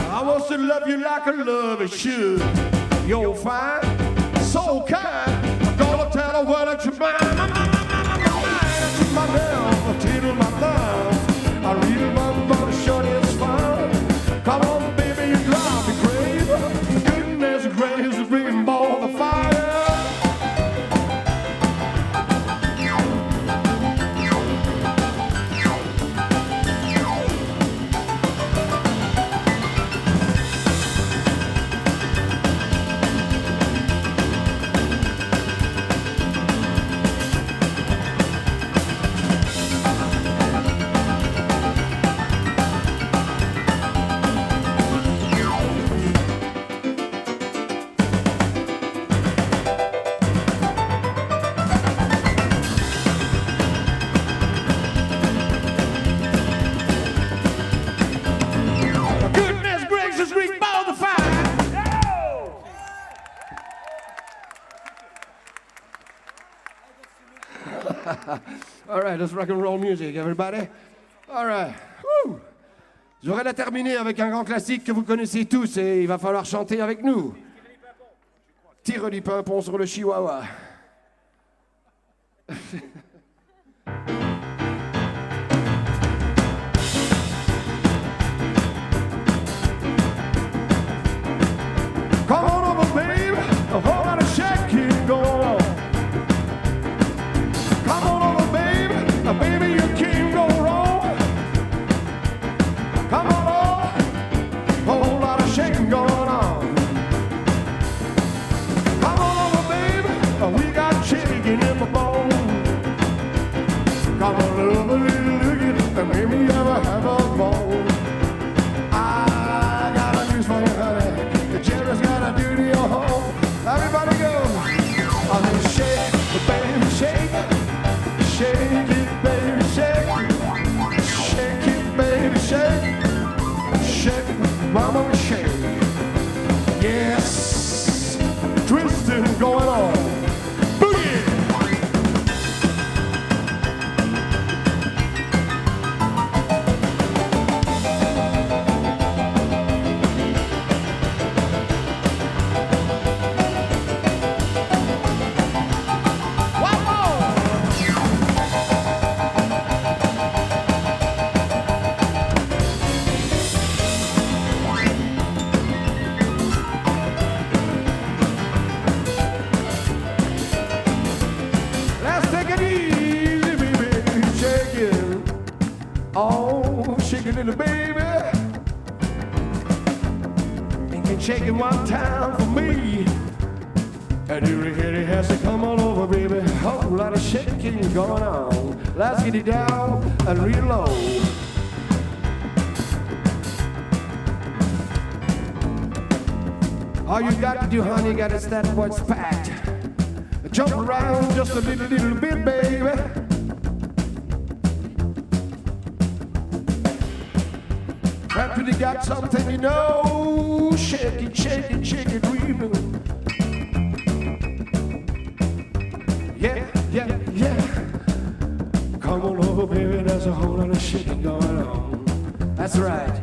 [SPEAKER 10] I want to love you like I love it should. You're fine, so kind. I'm gonna tell her what it's about. My nails, till my thumbs. I really want to show it's fun. Come on, baby, you drive me crazy. Goodness gracious, bring ball the fire. Goodness gracious, bring ball the fire. All right, let's rock and roll music, everybody. All right. Woo. J'aurais la terminer avec un grand classique que vous connaissez tous et il va falloir chanter avec nous. Tire du pimpon sur le chihuahua. Come on over, baby, a whole lot of shaking going on. Come on over, baby, baby, you can't go wrong. Come on over, a whole lot of shaking going on. Come on over, baby, we got chicken in the bone. Come on over, little looky, and maybe ever have a bone. I got a news for you, honey. The children's got a duty at home. Everybody go. I'm gonna shake, baby, shake. Shake it, baby, shake. Shake it, baby, shake. Shake, mama, shake. Yes, twisting going on. Boogie! Let's take it easy, baby. Shake it. Oh, shake it, little baby. And can shake it one time for me. And you really has to come on over, baby. Whole lot of shaking going on. Let's get it down and real low. All you got to do, honey, you got to stand what's packed. Jump around just a little bit, baby. Right when you got something you know, shake it, shake it, shake it, real. Yeah, yeah, yeah. Come on over, baby, there's a whole lot of shaking going on. That's right.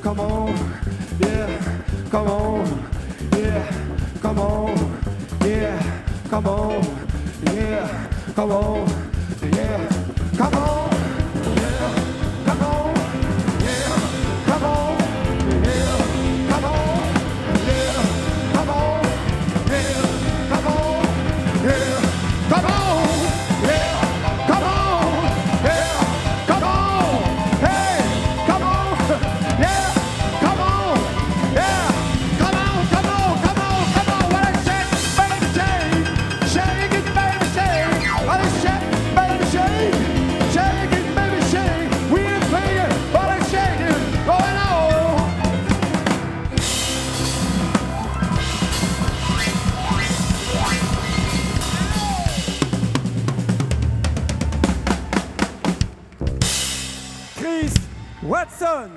[SPEAKER 10] come on, yeah, come on, yeah, come on, yeah, come on, yeah, come on, yeah, come on, yeah, come on, yeah, come on, yeah, come on, yeah, come on, yeah, come on, yeah, come on, yeah, come on, yeah, come on, hey, come on, yeah, come on, yeah, come on, come on, come on, come on, what I say, baby, shake it, baby, shake, what I say, baby, shake it, baby, shake, we ain't playing, but I shake it, going on.
[SPEAKER 3] Chris Watson.